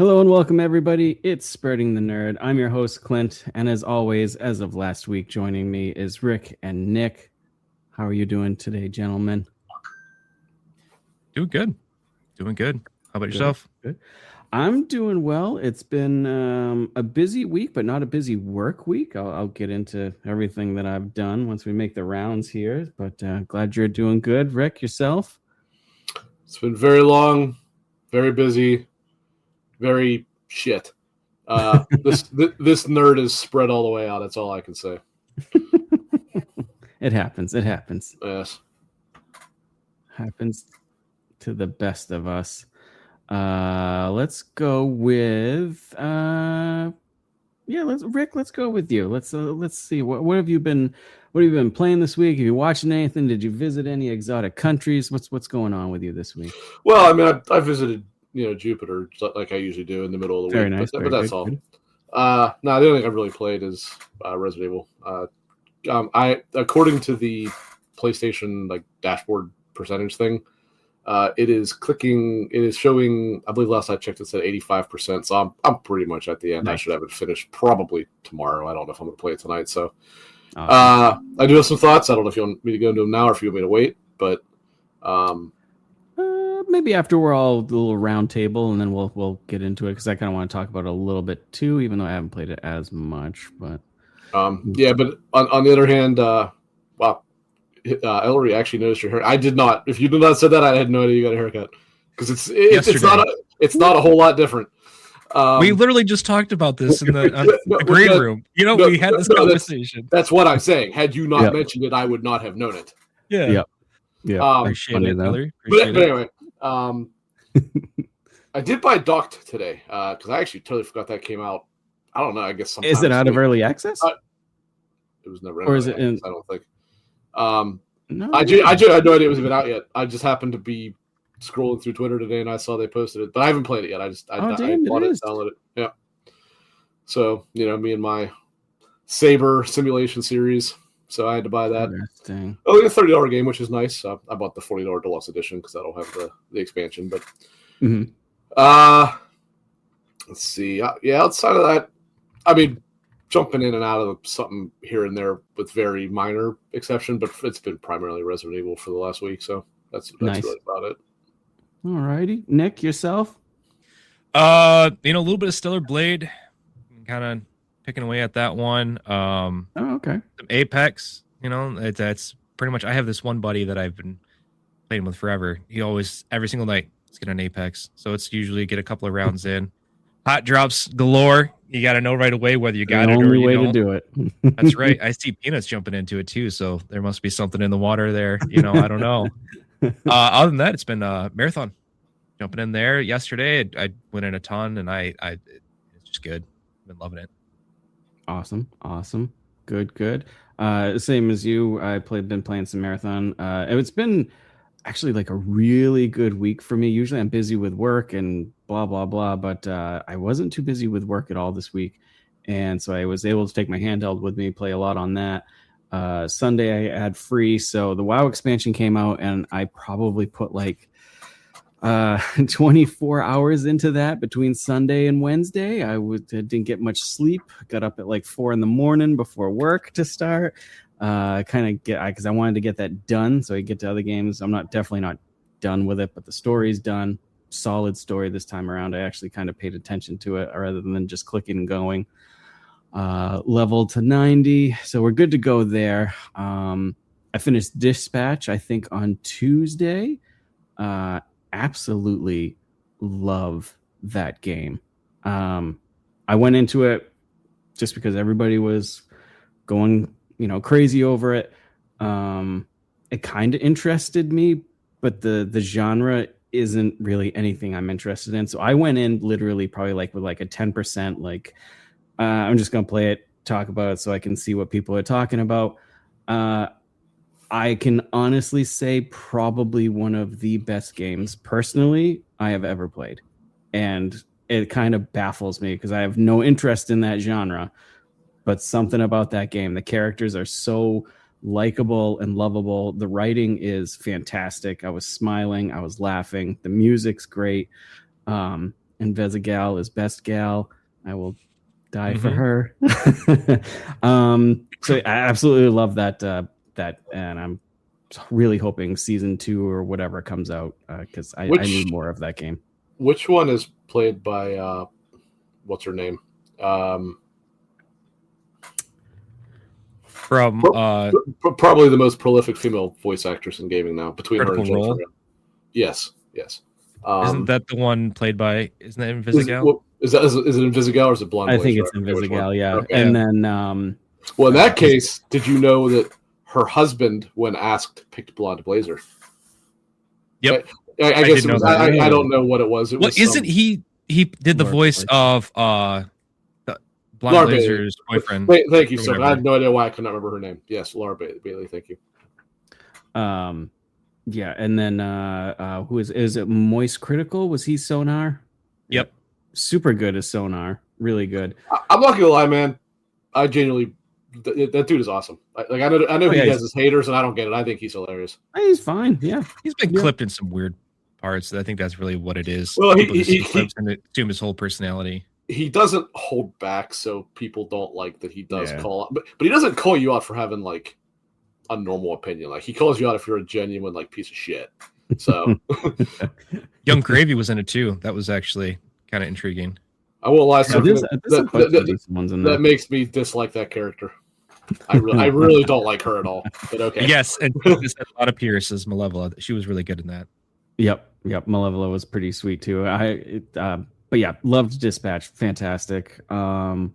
Hello and welcome, everybody. It's Spreading the Nerd. I'm your host, Clint, and as always, as of last week, joining me is Rick and Nick. How are you doing today, gentlemen? Doing good. How about yourself? Good. I'm doing well. It's been a busy week, but not a busy work week. I'll get into everything that I've done once we make the rounds here, but glad you're doing good. Rick, yourself? It's been very long, very busy, very shit. This nerd is spread all the way out. That's all I can say. It happens. Yes. Happens to the best of us. Let's go with Rick, let's go with you. Let's see what have you been playing this week? Have you watching anything? Did you visit any exotic countries? What's going on with you this week? Well, I mean, I visited Jupiter like I usually do in the middle of the Very week, nice, but that's all. Good. No, the only thing I've really played is Resident Evil. I according to the PlayStation dashboard percentage thing, it is showing. I believe last I checked, it said 85%. So I'm pretty much at the end. Nice. I should have it finished probably tomorrow. I don't know if I'm going to play it tonight. So awesome. I do have some thoughts. I don't know if you want me to go into them now or if you want me to wait. But maybe after we're all a little round table, and then we'll get into it because I kind of want to talk about it a little bit too, even though I haven't played it as much. But but on the other hand, wow. Ellery actually noticed your hair. I did not. If you did not say that, I had no idea you got a haircut because it's not a whole lot different. We literally just talked about this in the green room. We had this conversation. That's what I'm saying. Had you not mentioned it, I would not have known it. Yeah. Appreciate it, Ellery. But anyway, I did buy Docked today because I actually totally forgot that came out. I don't know. I guess sometime. Is it out of early access? It was never. Or is it in? I don't think. No, I had no idea it was even out yet. I just happened to be scrolling through Twitter today and I saw they posted it, but I haven't played it yet. I bought it, downloaded it. Yeah. So me and my Saber simulation series. So I had to buy that. Oh, a $30 game, which is nice. I bought the $40 deluxe edition because I don't have the expansion. But let's see. Outside of that, I mean, jumping in and out of something here and there with very minor exception, but it's been primarily Resident Evil for the last week, so that's nice. Really about it. All righty. Nick, yourself? A little bit of Stellar Blade, kind of picking away at that one. Okay. Some Apex, that's pretty much. I have this one buddy that I've been playing with forever. He always, every single night, let's get an Apex. So it's usually get a couple of rounds in. Hot drops galore. You got to know right away whether you got it or you don't. The only way to do it. That's right. I see Peanuts jumping into it too, so there must be something in the water there. I don't know. Other than that, it's been a marathon. Jumping in there yesterday, I went in a ton, and it's just good. I've been loving it. Awesome. Good. Same as you. Been playing some marathon. It's been actually like a really good week for me. Usually I'm busy with work and blah, blah, blah, but I wasn't too busy with work at all this week. And so I was able to take my handheld with me, play a lot on that. Sunday I had free. So the WoW expansion came out and I probably put 24 hours into that between Sunday and Wednesday. I didn't get much sleep. Got up at 4 a.m. before work to start. Because I wanted to get that done so I get to other games. I'm definitely not done with it, but the story's done. Solid story this time around. I actually kind of paid attention to it rather than just clicking and going. Level to 90, so we're good to go there. I finished Dispatch, I think, on Tuesday. Absolutely love that game. I went into it just because everybody was going crazy over it. It kind of interested me, but the genre isn't really anything I'm interested in. So I went in literally probably with a 10%, I'm just going to play it, talk about it so I can see what people are talking about. I can honestly say probably one of the best games personally I have ever played. And it kind of baffles me because I have no interest in that genre. But something about that game, the characters are so likable and lovable. The writing is fantastic. I was smiling. I was laughing. The music's great. Invisigal is best gal. I will die for Mhm. her. So I absolutely love that and I'm really hoping season 2 or whatever comes out because I need more of that game. Which one is played by what's her name? From Probably the most prolific female voice actress in gaming now, between her and Critical Jennifer. Role. Yes. Isn't that the one played by? Isn't that Is Invisigal? it Invisigal or is it Blonde I Blazer? think it's Invisigal, yeah. Okay, and yeah. then Well, in that case, did you know that her husband, when asked, picked Blonde Blazer? Yep. I guess it was. that. I don't know what it was. It Well, was isn't he did the Lord voice Blazers. of Blonde Laura Blazer's boyfriend? Thank you, or sir. whatever. I had no idea why I could not remember her name. Yes, Laura Bailey. Thank you. Yeah, and then who is it Moist Critical? Was he Sonar? Yep. Super good as Sonar. Really good. I'm not gonna lie, man. I genuinely, that dude is awesome. I know he has his haters, and I don't get it. I think he's hilarious. He's fine. Yeah, He's been clipped in some weird parts. I think that's really what it is. Well, People just see clips and assume his whole personality. He doesn't hold back, so people don't like that he does Yeah. call out. But he doesn't call you out for having like a normal opinion. Like he calls you out if you're a genuine like piece of shit. So Young Gravy was in it too. That was actually kind of intriguing. I won't lie. So that makes me dislike that character. I really don't like her at all. But okay. Yes, and this had a lot of Pierce as Malevola. She was really good in that. Yep. Malevola was pretty sweet too. But yeah, loved Dispatch. Fantastic. And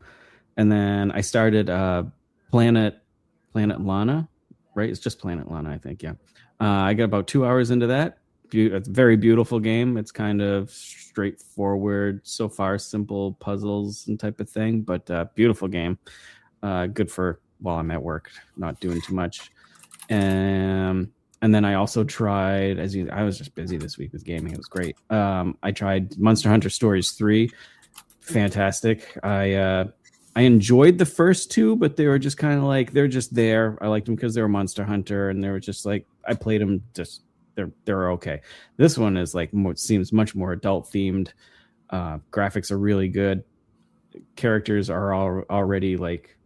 then I started Planet Lana, right? It's just Planet Lana, I think. Yeah. I got about 2 hours into that. It's a very beautiful game. It's kind of straightforward, so far simple puzzles and type of thing, but beautiful game. Good for while I'm at work, not doing too much. And then I also tried, I was just busy this week with gaming. It was great. I tried Monster Hunter Stories 3. Fantastic. I enjoyed the first two, but they were just kind of like, they're just there. I liked them because they were Monster Hunter, and they were just like, I played them just, they're okay. This one is like, seems much more adult themed. Graphics are really good. Characters are already like,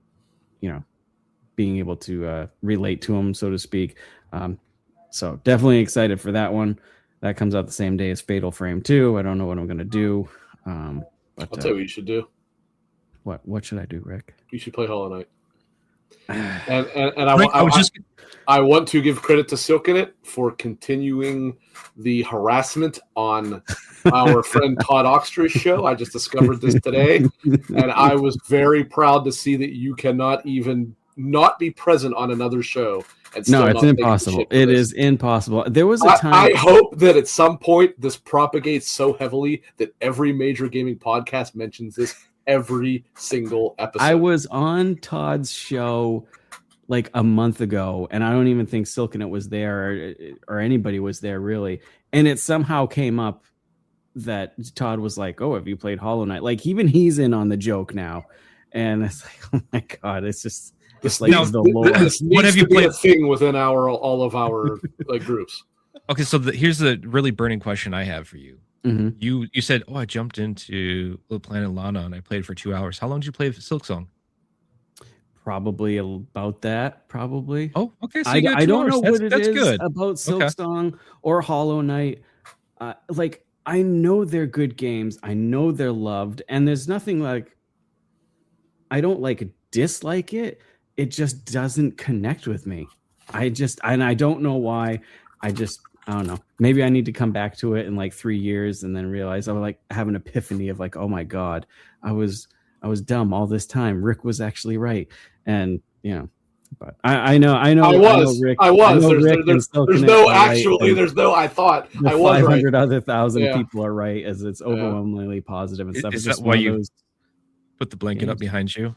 being able to relate to them, so to speak. So definitely excited for that one. That comes out the same day as Fatal Frame 2. I don't know what I'm going to do. But I'll tell you what you should do. What should I do, Rick? You should play Hollow Knight. And I want to give credit to Silkenit for continuing the harassment on our friend Todd Oxtra's show. I just discovered this today, and I was very proud to see that you cannot even not be present on another show. And no, it's impossible. It is impossible. There was a time. I hope that at some point this propagates so heavily that every major gaming podcast mentions this every single episode. I was on Todd's show like a month ago, and I don't even think Silkenit was there or anybody was there really. And it somehow came up that Todd was like, "Oh, have you played Hollow Knight?" Like even he's in on the joke now, and it's like, oh my god, it's just like the lore. What have you played? A thing within all of our like groups. Okay, so here's the really burning question I have for you. Mm-hmm. You said, "Oh, I jumped into Little Planet Lana and I played for 2 hours." How long did you play Silksong? Probably about that. Probably. Oh, okay. So I don't know what it is good. about Silksong or Hollow Knight. Like I know they're good games. I know they're loved, and there's nothing like. I don't like dislike it. It just doesn't connect with me. I don't know why. I don't know. Maybe I need to come back to it in like 3 years and then realize I would like have an epiphany of like, oh my god, I was dumb all this time. Rick was actually right, and but I know. I was. There's no actually. Right, there's no. I thought the I was 500 other thousand people are right, as it's overwhelmingly positive and stuff. Is that why you put the blanket up behind you?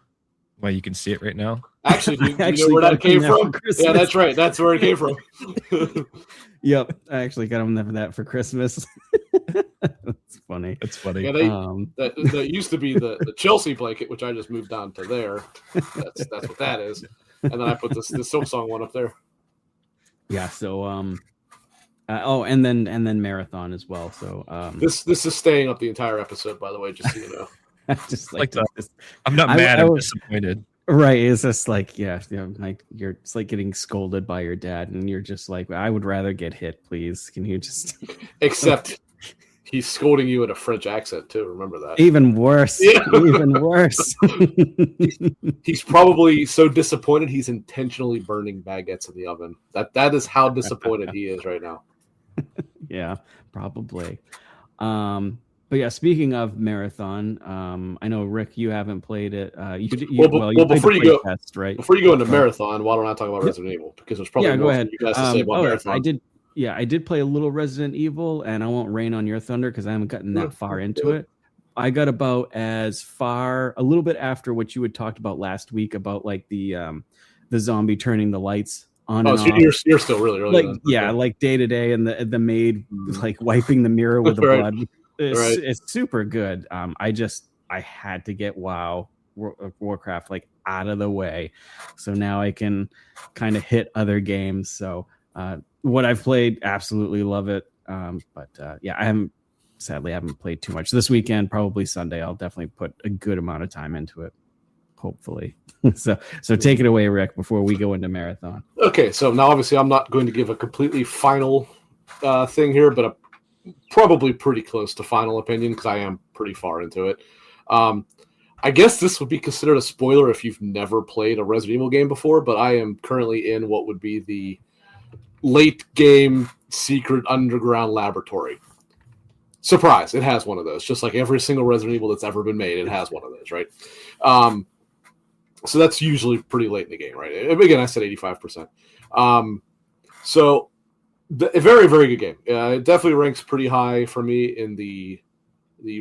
Why you can see it right now? Actually, do you know where that came from? Yeah, that's right. That's where it came from. Yep, I actually got him that for Christmas. That's funny. That's funny. Yeah, that used to be the Chelsea blanket, which I just moved on to there. That's what that is. And then I put the Silksong one up there. Yeah. So And then marathon as well. So This is staying up the entire episode, by the way, just so you know. I just like to, I'm not mad. I'm disappointed. Right? It's just like like it's like getting scolded by your dad, and you're just like, I would rather get hit, please. Can you just? Except he's scolding you in a French accent too. Remember that? Even worse. Yeah. Even worse. He's probably so disappointed he's intentionally burning baguettes in the oven. That is how disappointed he is right now. Yeah, probably. But yeah, speaking of marathon, I know Rick, you haven't played it. Before you go, test, right? Before you go into marathon, why don't I talk about Resident Evil? Because there's probably go ahead. You guys to say about marathon. I did play a little Resident Evil, and I won't rain on your thunder because I haven't gotten that far into it. I got about as far, a little bit after what you had talked about last week about like the zombie turning the lights on. Oh, so you're still really early. Like like day to day, and the maid like wiping the mirror with the blood. It's super good. I had to get Warcraft like out of the way, so now I can kind of hit other games. So what I've played, absolutely love it. But I haven't played too much this weekend. Probably Sunday, I'll definitely put a good amount of time into it. Hopefully. so take it away, Rick, before we go into marathon. Okay, so now obviously I'm not going to give a completely final thing here, but probably pretty close to final opinion because I am pretty far into it. I guess this would be considered a spoiler if you've never played a Resident Evil game before, but I am currently in what would be the late game secret underground laboratory. Surprise, it has one of those. Just like every single Resident Evil that's ever been made, it has one of those, right? So that's usually pretty late in the game, right? Again, I said 85%. A very, very good game. It definitely ranks pretty high for me in the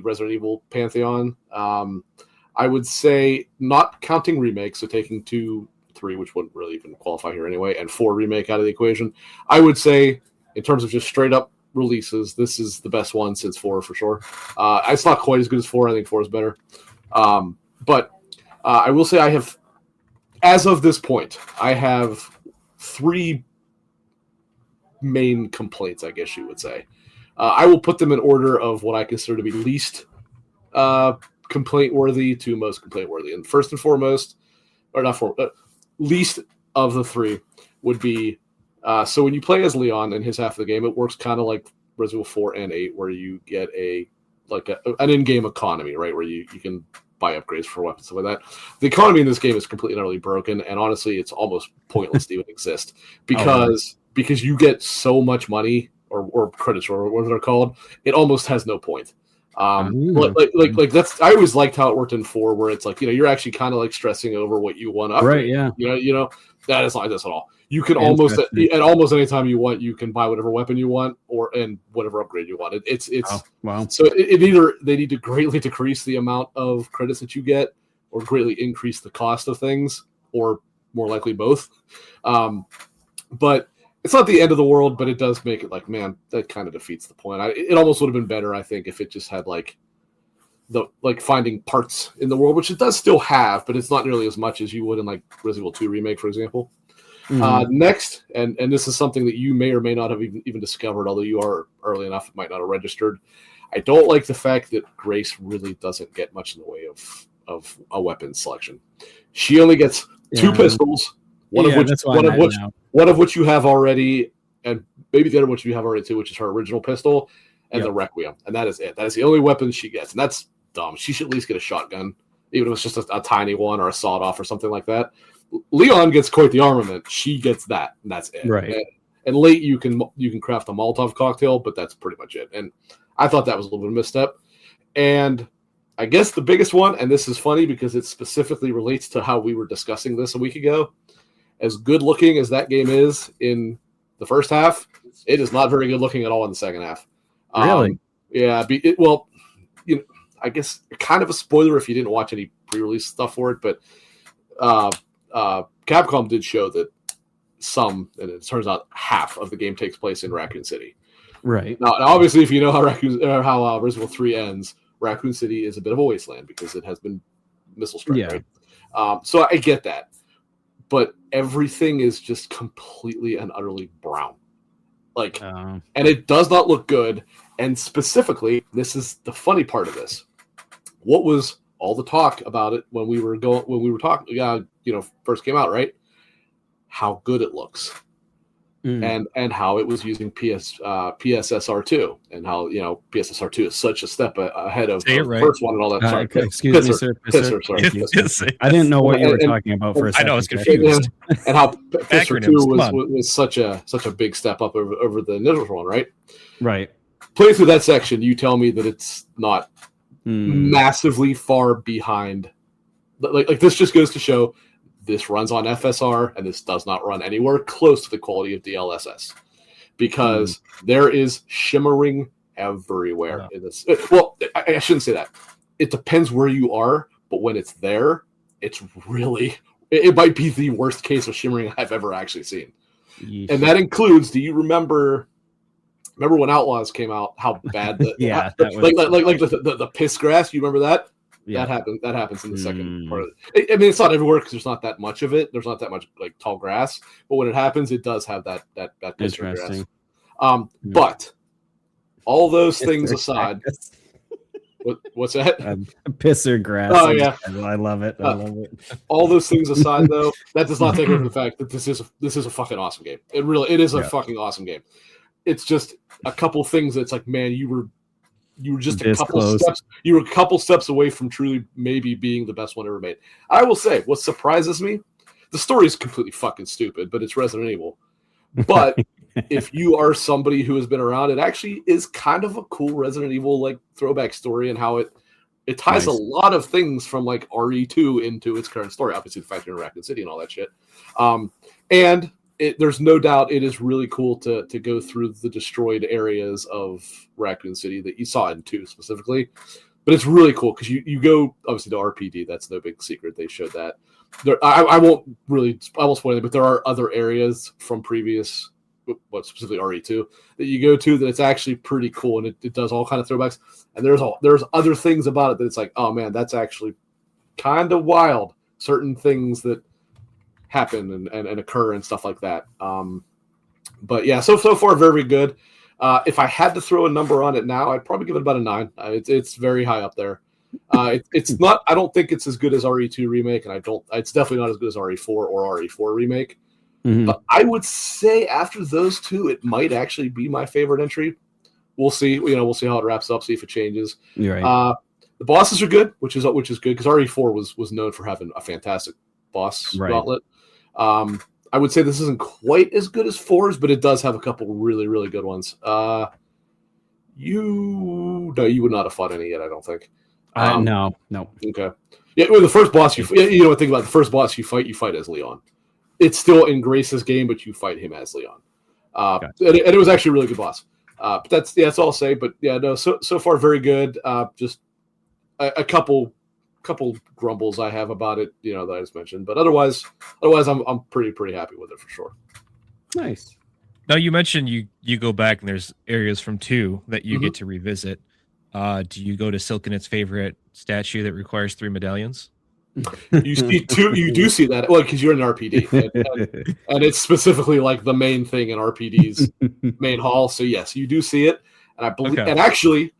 Resident Evil pantheon. I would say, not counting remakes, so taking 2, 3, which wouldn't really even qualify here anyway, and 4 remake out of the equation, I would say, in terms of just straight up releases, this is the best one since 4 for sure. It's not quite as good as 4. I think 4 is better. But I will say as of this point, I have 3 main complaints, I guess you would say. I will put them in order of what I consider to be least complaint worthy to most complaint worthy. And first and foremost, least of the 3 would be so when you play as Leon in his half of the game, it works kind of like Resident Evil 4 and 8, where you get an in-game economy, right, where you can buy upgrades for weapons, stuff like that. The economy in this game is completely and utterly broken, and honestly, it's almost pointless to even exist because you get so much money or credits or what they're called, it almost has no point. Like that's, I always liked how it worked in 4, where it's like, you're actually kind of like stressing over what you want to upgrade. Right, yeah. That is not like this at all. You can almost any time you want, you can buy whatever weapon you want and whatever upgrade you want. It's wow. So it either they need to greatly decrease the amount of credits that you get, or greatly increase the cost of things, or more likely both. But it's not the end of the world, but it does make it like, man, that kind of defeats the point. It almost would have been better, I think, if it just had finding parts in the world, which it does still have, but it's not nearly as much as you would in like Resident Evil 2 remake, for example. Mm-hmm. Next, and this is something that you may or may not have even discovered, although you are early enough, it might not have registered. I don't like the fact that Grace really doesn't get much in the way of a weapon selection. She only gets 2 pistols, one of which you have already, and maybe the other which you have already too, which is her original pistol, and the Requiem, and that is it. That is the only weapon she gets, and that's dumb. She should at least get a shotgun, even if it's just a tiny one or a sawed-off or something like that. Leon gets quite the armament. She gets that, and that's it. Right. And late you can craft a Molotov cocktail, but that's pretty much it. And I thought that was a little bit of a misstep. And I guess the biggest one, and this is funny because it specifically relates to how we were discussing this a week ago, as good looking as that game is in the first half, it is not very good looking at all in the second half. Really? Yeah. I guess kind of a spoiler if you didn't watch any pre-release stuff for it, but Capcom did show that and it turns out half of the game takes place in Raccoon City. Right. Now obviously, if you know how Resident Evil 3 ends, Raccoon City is a bit of a wasteland because it has been missile struck. Yeah. Right? So I get that, but everything is just completely and utterly brown. Like, Um, and it does not look good. And specifically, this is the funny part of this. What was all the talk about it when we were talking, first came out, right? How good it looks. And how it was using PSSR2, and how PSSR2 is such a step ahead of the right. first one and all that. Sorry, excuse me, sir. Pisser, sorry. I didn't know what you were talking about for a I second. know, I was confused. And how Pisser 2 Acronyms, was such a big step up over the initial one, right? Right. Playing through that section, you tell me that it's not massively far behind. Like this just goes to show. This runs on FSR, and this does not run anywhere close to the quality of DLSS, because there is shimmering everywhere in this. Well, I shouldn't say that. It depends where you are, but when it's there, it's really. It might be the worst case of shimmering I've ever actually seen, and that includes. Do you remember when Outlaws came out? How bad the the piss grass? You remember that? Yeah. That happens in the second part of it. I mean, it's not everywhere because there's not that much of it. There's not that much like tall grass, but when it happens, it does have that pisser grass. But all those things aside, what's that? Pisser grass. Oh yeah, I love it. I love it. All those things aside, though, that does not take away from the fact that this is a fucking awesome game. It is a fucking awesome game. It's just a couple things that's like, man, you were just a couple steps. You were a couple steps away from truly maybe being the best one ever made. I will say, what surprises me, the story is completely fucking stupid, but it's Resident Evil. But if you are somebody who has been around, it actually is kind of a cool Resident Evil like throwback story, and how it ties a lot of things from like RE2 into its current story. Obviously, the fact you're in Raccoon City and all that shit. And there's no doubt it is really cool to go through the destroyed areas of Raccoon City that you saw in 2 specifically. But it's really cool because you go, obviously, to RPD. That's no big secret. They showed that. I won't spoil it, but there are other areas from previous, specifically RE2, that you go to that it's actually pretty cool, and it does all kind of throwbacks. And there's other things about it that it's like, oh man, that's actually kind of wild. Certain things that happen and occur and stuff like that. But yeah, so far very good. If I had to throw a number on it now, I'd probably give it about a 9. It's very high up there. It's not. I don't think it's as good as RE2 remake, and it's definitely not as good as RE4 or RE4 remake. But I would say after those two, it might actually be my favorite entry. We'll see. We'll see how it wraps up. See if it changes. You're right. The bosses are good, which is good because RE4 was known for having a fantastic boss gauntlet. I would say this isn't quite as good as 4's, but it does have a couple really, really good ones. You would not have fought any yet, I don't think. No. Okay. Yeah, well, the first boss think about the first boss you fight as Leon. It's still in Grace's game, but you fight him as Leon. And it was actually a really good boss. But that's all I'll say. But yeah, no, so far very good. Just a couple grumbles I have about it, that I just mentioned. But otherwise I'm pretty happy with it for sure. Nice. Now you mentioned you go back and there's areas from 2 that you get to revisit. Do you go to Silk and its favorite statue that requires 3 medallions? You see 2. You do see that, well, because you're in RPD, and it's specifically like the main thing in RPD's main hall. So yes, you do see it, and I believe, and actually,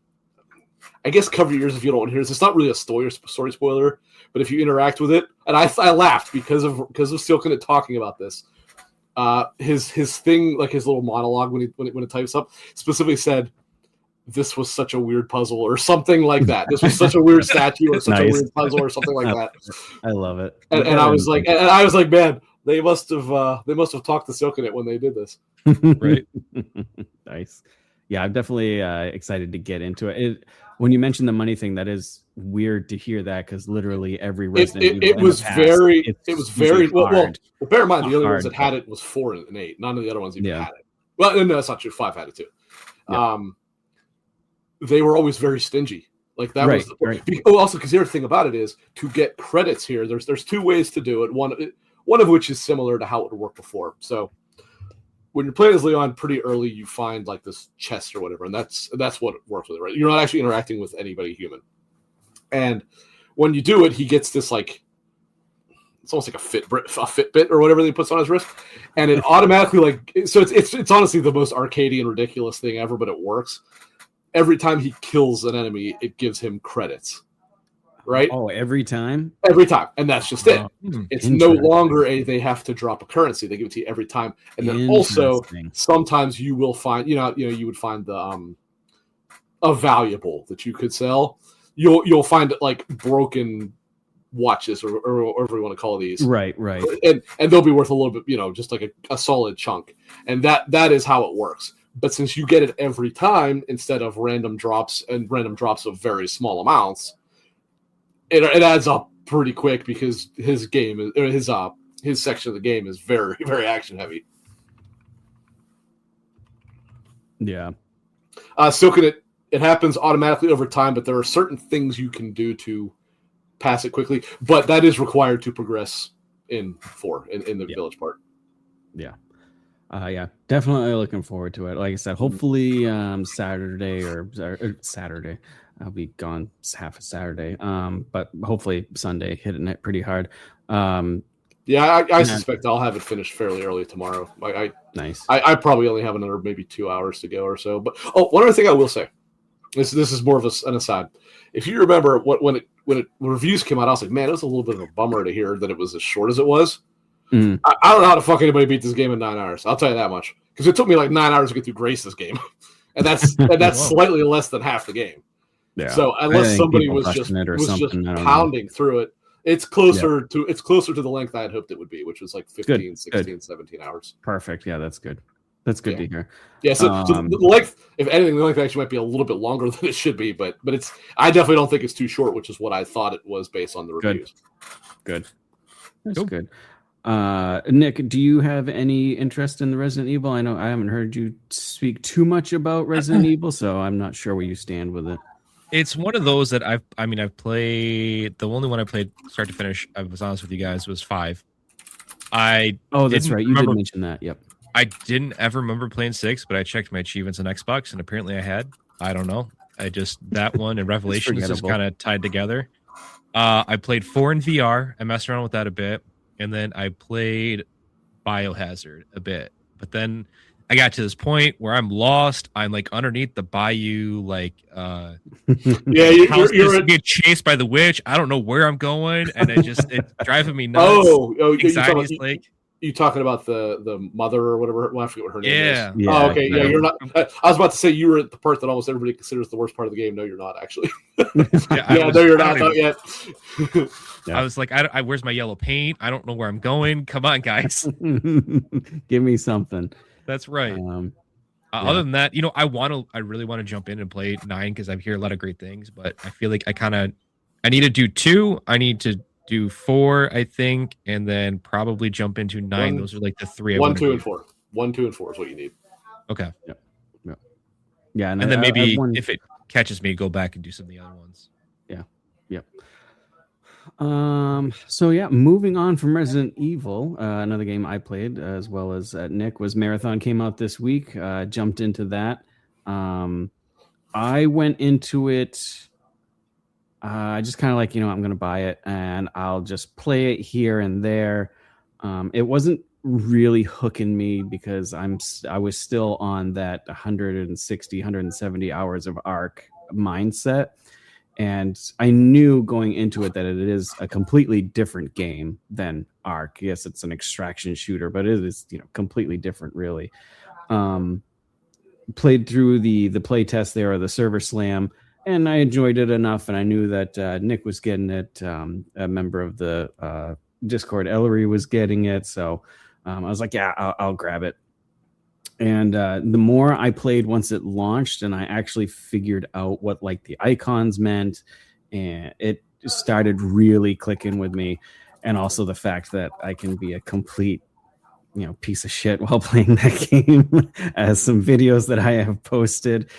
I guess cover your ears if you don't want to hear this. It's not really a story spoiler, but if you interact with it, and I laughed because of Silken talking about this. His thing, like his little monologue when it types up, specifically said, "This was such a weird puzzle," or something like that. This was such a weird statue, or such a weird puzzle, or something like that. I love it. And I was like, man, they must have talked to Silken when they did this. Right. Nice. Yeah, I'm definitely excited to get into it. When you mentioned the money thing, that is weird to hear that, because literally every Resident Evil was very well. Bear in mind, the other ones that had but... it was 4 and 8. None of the other ones even had it. Well, no, that's not true. 5 had it too. Yeah. They were always very stingy. Like that was also because the other thing about it is to get credits here. There's 2 ways to do it. One of which is similar to how it would work before. So when you're playing as Leon, pretty early you find like this chest or whatever, and that's what it works with, right? You're not actually interacting with anybody human. And when you do it, he gets this like it's almost like a Fitbit or whatever they puts on his wrist, and it automatically so it's honestly the most arcadey and ridiculous thing ever, but it works. Every time he kills an enemy, it gives him credits. Right? Oh, every time? Every time. And that's just it. It's no longer they have to drop a currency. They give it to you every time. And then also sometimes you will find, you would find the a valuable that you could sell. You'll find like broken watches or whatever you want to call these. Right. And they'll be worth a little bit, just like a solid chunk. And that is how it works. But since you get it every time instead of random drops of very small amounts, it adds up pretty quick because his section of the game is very, very action heavy. Yeah. So it happens automatically over time, but there are certain things you can do to pass it quickly. But that is required to progress in the village part. Yeah. Yeah, definitely looking forward to it. Like I said, hopefully Saturday or Saturday. I'll be gone half of Saturday. But hopefully Sunday, hitting it pretty hard. I suspect I'll have it finished fairly early tomorrow. Nice. I probably only have another maybe 2 hours to go or so. But one other thing I will say, this is more of an aside. If you remember when reviews came out, I was like, man, it was a little bit of a bummer to hear that it was as short as it was. Mm. I don't know how the fuck anybody beat this game in 9 hours. I'll tell you that much, because it took me like 9 hours to get through Grace's game, and that's slightly less than half the game. Yeah. So unless somebody was just pounding through it, it's closer to the length I had hoped it would be, which was like 15, 16, 17 hours. Perfect. Yeah, that's good. That's good to hear. Yeah, so the length, if anything, the length actually might be a little bit longer than it should be, but I definitely don't think it's too short, which is what I thought it was based on the reviews. Good. That's good. Nick, do you have any interest in the Resident Evil? I know I haven't heard you speak too much about Resident Evil, so I'm not sure where you stand with it. It's one of those that I've played. The only one I played start to finish, I was honest with you guys, was 5. That's right. You did mention that. Yep. I didn't ever remember playing 6, but I checked my achievements on Xbox, and apparently I had. I don't know. That one and Revelation is just kind of tied together. I played 4 in VR. I messed around with that a bit. And then I played Biohazard a bit. But then I got to this point where I'm lost. I'm like underneath the bayou, you're get chased by the witch. I don't know where I'm going, and it's driving me nuts. You talking about the mother or whatever? Well, I forget what her name is. Yeah. Oh, okay. Yeah, you're not. I was about to say you were at the part that almost everybody considers the worst part of the game. No, you're not actually. No, you're not yet. I was like, where's my yellow paint? I don't know where I'm going. Come on, guys. Give me something. That's right. Other than that, I really want to jump in and play 9 because I hear a lot of great things, but I feel like I need to do 2. I need to do 4, I think, and then probably jump into 9. Those are like the 3. 1, 2, and 4. 1, 2, and 4 is what you need. Okay. Yeah. And then maybe if it catches me, go back and do some of the other ones. Yeah. Yep. So moving on from Resident Evil, another game I played as well as Nick was Marathon came out this week. Jumped into that. I went into it. I just kind of like, I'm going to buy it and I'll just play it here and there. It wasn't really hooking me because I was still on that 160, 170 hours of Ark mindset. And I knew going into it that it is a completely different game than Ark. Yes, it's an extraction shooter, but it is, completely different, really. Played through the play test there, or the server slam, and I enjoyed it enough. And I knew that Nick was getting it. A member of the Discord, Ellery, was getting it. So I was like, yeah, I'll grab it. And the more I played once it launched and I actually figured out what like the icons meant, and it started really clicking with me. And also the fact that I can be a complete, piece of shit while playing that game, as some videos that I have posted.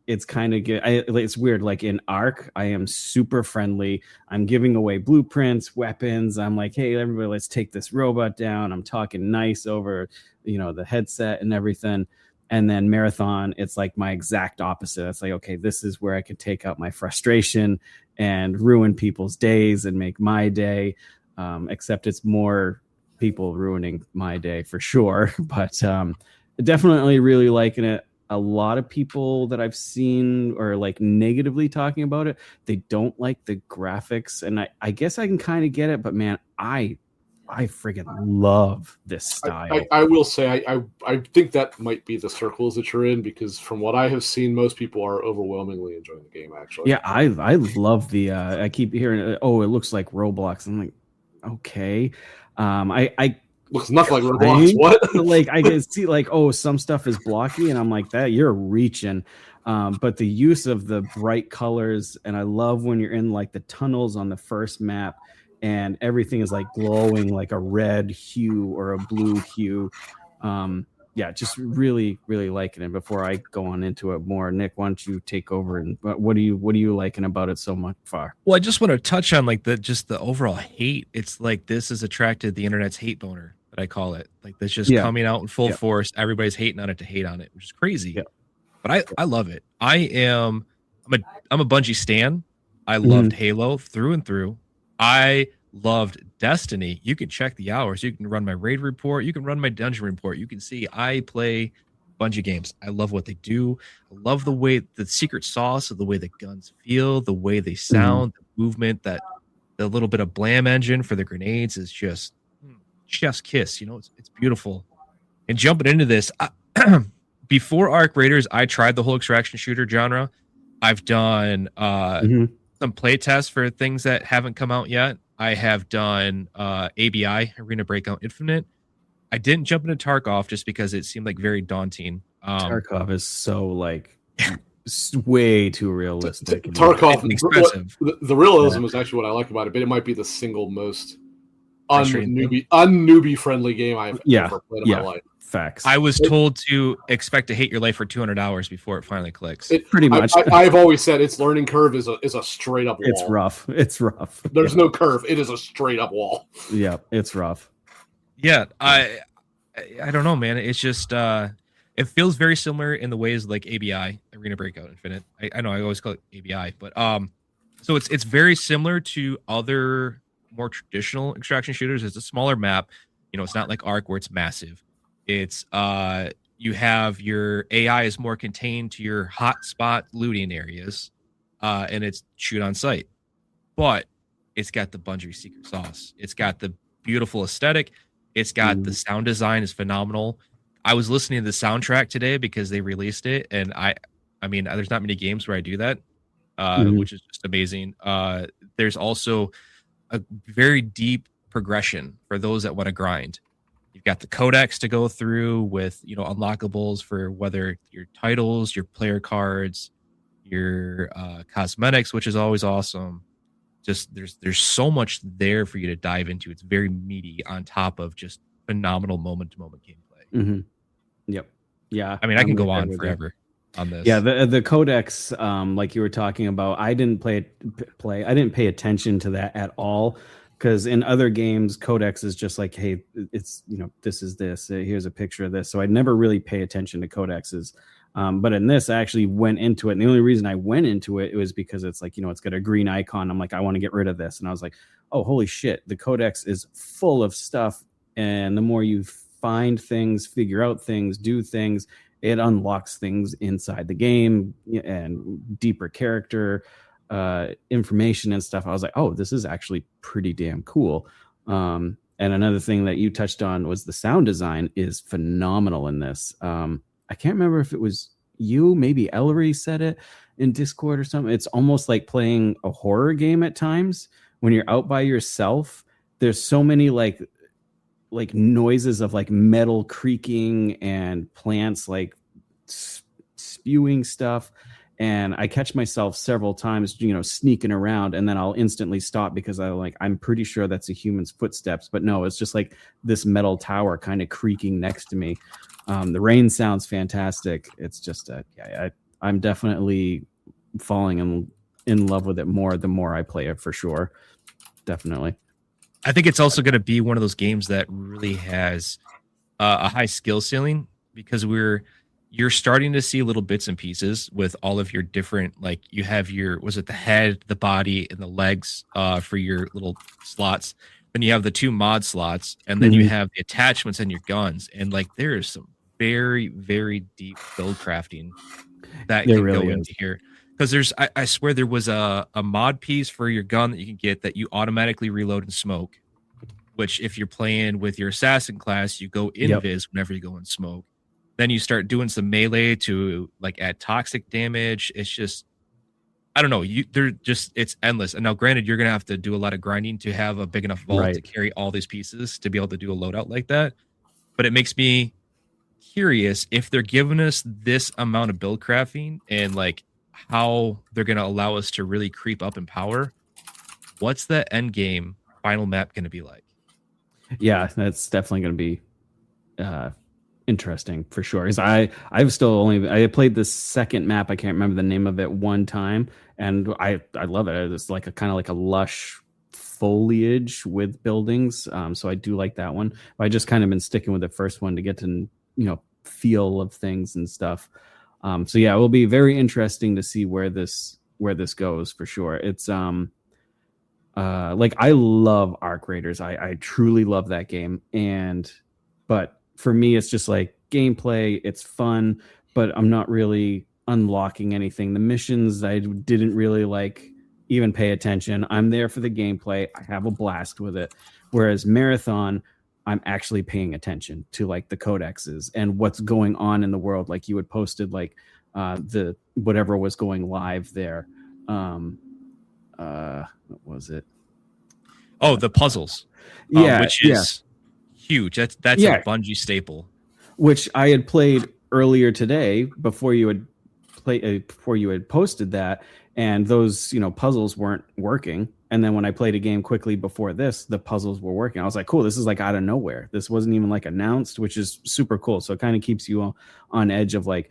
It's kind of good. It's weird. Like in Ark, I am super friendly. I'm giving away blueprints, weapons. I'm like, hey, everybody, let's take this robot down. I'm talking nice over, the headset and everything. And then marathon, it's like my exact opposite. It's like, okay, this is where I could take out my frustration and ruin people's days and make my day. Except it's more people ruining my day for sure. But definitely really liking it. A lot of people that I've seen are like negatively talking about it. They don't like the graphics, and I guess I can kind of get it. But man, I friggin' love this style. I will say I think that might be the circles that you're in, because from what I have seen, most people are overwhelmingly enjoying the game. Actually, Yeah, I love the. I keep hearing, oh, it looks like Roblox. I'm like, okay. I looks nothing like Roblox. What? Like I can see like, oh, some stuff is blocky, and I'm like, that you're reaching. But the use of the bright colors, and I love when you're in like the tunnels on the first map, and everything is like glowing like a red hue or a blue hue. Yeah, just really, really liking it. Before I go on into it more, Nick, why don't you take over? And what are you liking about it so much far? Well, I just want to touch on like the overall hate. It's like this has attracted the internet's hate boner, that I call it. Like this just coming out in full force. Everybody's hating on it to hate on it, which is crazy. Yeah. But I love it. I'm a Bungie stan. I loved Halo through and through. I loved Destiny. You can check the hours. You can run my raid report. You can run my dungeon report. You can see I play Bungie games. I love what they do. I love the way the secret sauce of the way the guns feel, the way they sound, the movement, that the little bit of blam engine for the grenades is just chef's kiss. You know, it's beautiful. And jumping into this, before Arc Raiders, I tried the whole extraction shooter genre. I've done some play tests for things that haven't come out yet. I have done ABI, Arena Breakout Infinite. I didn't jump into Tarkov just because it seemed like very daunting. Tarkov is so like way too realistic. Tarkov, expensive. The realism is actually what I like about it, but it might be the single most un-newbie friendly game I've ever played in my life. Facts. I was told to expect to hate your life for 200 hours before it finally clicks. Pretty much. I've always said its learning curve is a straight up wall. It's rough. There's no curve. It is a straight up wall. Yeah, it's rough. Yeah, I don't know, man. It's just it feels very similar in the ways like ABI, Arena Breakout Infinite. I know I always call it ABI, but so it's very similar to other more traditional extraction shooters. It's a smaller map. You know, it's not like Arc where it's massive. It's you have your AI is more contained to your hotspot looting areas, and it's shoot on sight. But it's got the Bungie secret sauce. It's got the beautiful aesthetic. It's got the sound design is phenomenal. I was listening to the soundtrack today because they released it, and I mean, there's not many games where I do that, which is just amazing. There's also a very deep progression for those that want to grind. You've got the codex to go through with, you know, unlockables for whether your titles, your player cards, your cosmetics, which is always awesome. Just there's so much there for you to dive into. It's very meaty on top of just phenomenal moment-to-moment gameplay. Yep. Yeah. I mean, I can go on forever on this. Yeah, the codex, like you were talking about, I didn't pay attention to that at all. Because in other games, codex is just like, hey, it's, you know, this is this. Here's a picture of this. So I never really pay attention to codexes. But in this, I actually went into it. And the only reason I went into it was because it's like, you know, it's got a green icon. I'm like, I want to get rid of this. And I was like, oh, holy shit. The codex is full of stuff. And the more you find things, figure out things, do things, it unlocks things inside the game and deeper character information and stuff. I was like, oh, this is actually pretty damn cool. And another thing that you touched on was the sound design is phenomenal in this. I can't remember if it was you, maybe Ellery said it in Discord or something. It's almost like playing a horror game at times when you're out by yourself. There's so many like noises of like metal creaking and plants like spewing stuff. And I catch myself several times, you know, sneaking around, and then I'll instantly stop because I'm pretty sure that's a human's footsteps, but no, it's just like this metal tower kind of creaking next to me. The rain sounds fantastic. It's just I'm definitely falling in love with it more the more I play it, for sure. Definitely. I think it's also going to be one of those games that really has a high skill ceiling, because we're you're starting to see little bits and pieces with all of your different, like you have your, was it the head, the body, and the legs for your little slots. Then you have the 2 mod slots, and then you have the attachments and your guns. And like there is some very, very deep build crafting that There can really go is. into here. Because there's, I swear there was a mod piece for your gun that you can get that you automatically reload and smoke. Which, if you're playing with your assassin class, you go invis whenever you go in smoke. Then you start doing some melee to like add toxic damage. It's just, I don't know. It's endless. And now, granted, you're gonna have to do a lot of grinding to have a big enough vault to carry all these pieces to be able to do a loadout like that. But it makes me curious if they're giving us this amount of build crafting and like how they're gonna allow us to really creep up in power. What's the end game final map gonna be like? Yeah, that's definitely going to be interesting for sure. Because I've still I played the second map. I can't remember the name of it one time, and I love it. It's like a kind of like a lush foliage with buildings. So I do like that one. But I just kind of been sticking with the first one to get to feel of things and stuff. So yeah, it will be very interesting to see where this goes for sure. It's like I love Arc Raiders. I truly love that game. But for me, it's just like gameplay. It's fun, but I'm not really unlocking anything. The missions, I didn't really like even pay attention. I'm there for the gameplay. I have a blast with it. Whereas Marathon, I'm actually paying attention to like the codexes and what's going on in the world. Like you had posted like the whatever was going live there. What was it? Oh, the puzzles. Which is huge. That's a Bungie staple. Which I had played earlier today before you had posted that, and those puzzles weren't working. And then when I played a game quickly before this, the puzzles were working. I was like, cool, this is like out of nowhere. This wasn't even like announced, which is super cool. So it kind of keeps you on edge of like,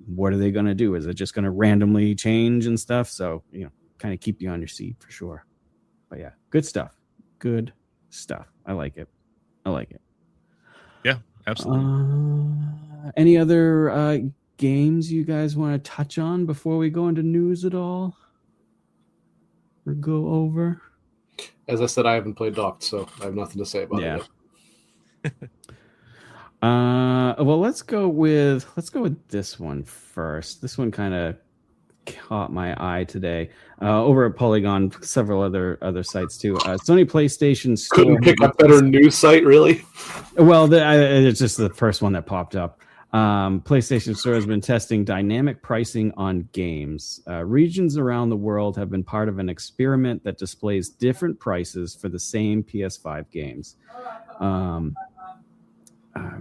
what are they going to do? Is it just going to randomly change and stuff? So, kind of keep you on your seat for sure. But yeah, good stuff. Good stuff. I like it. Yeah, absolutely. Any other games you guys want to touch on before we go into news at all? Or go over? As I said, I haven't played Docked, so I have nothing to say about it. Well, let's go with this one first. This one kind of caught my eye today. Over at Polygon, several other sites too. Sony PlayStation Store. Couldn't pick a better news site, really. Well, it's just the first one that popped up. PlayStation Store has been testing dynamic pricing on games. Regions around the world have been part of an experiment that displays different prices for the same PS5 games. I'm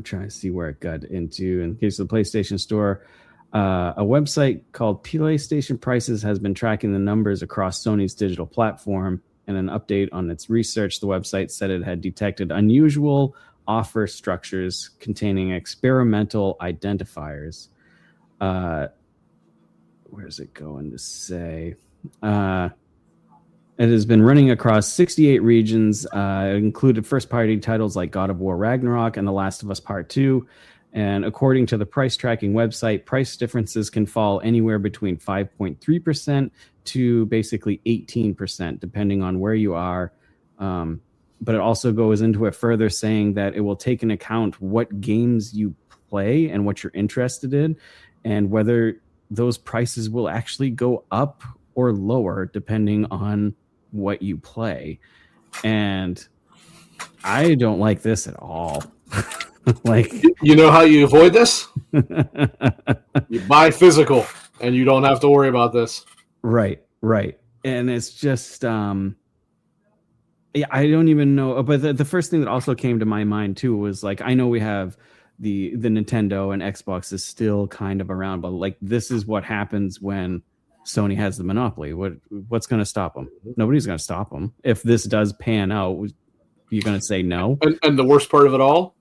trying to see where it got into. In case of the PlayStation Store, a website called PlayStation Prices has been tracking the numbers across Sony's digital platform. In an update on its research, the website said it had detected unusual offer structures containing experimental identifiers. Where's it going to say? It has been running across 68 regions. It included first-party titles like God of War Ragnarok and The Last of Us Part 2. And according to the price tracking website, price differences can fall anywhere between 5.3% to basically 18%, depending on where you are. But it also goes into it further, saying that it will take into account what games you play and what you're interested in, and whether those prices will actually go up or lower depending on what you play. And I don't like this at all. Like, you know how you avoid this? You buy physical and you don't have to worry about this. Right. And it's just I don't even know. But the first thing that also came to my mind too was like, I know we have the Nintendo and Xbox is still kind of around, but like this is what happens when Sony has the monopoly. What's going to stop them? Nobody's going to stop them. If this does pan out, you're going to say no. And the worst part of it all,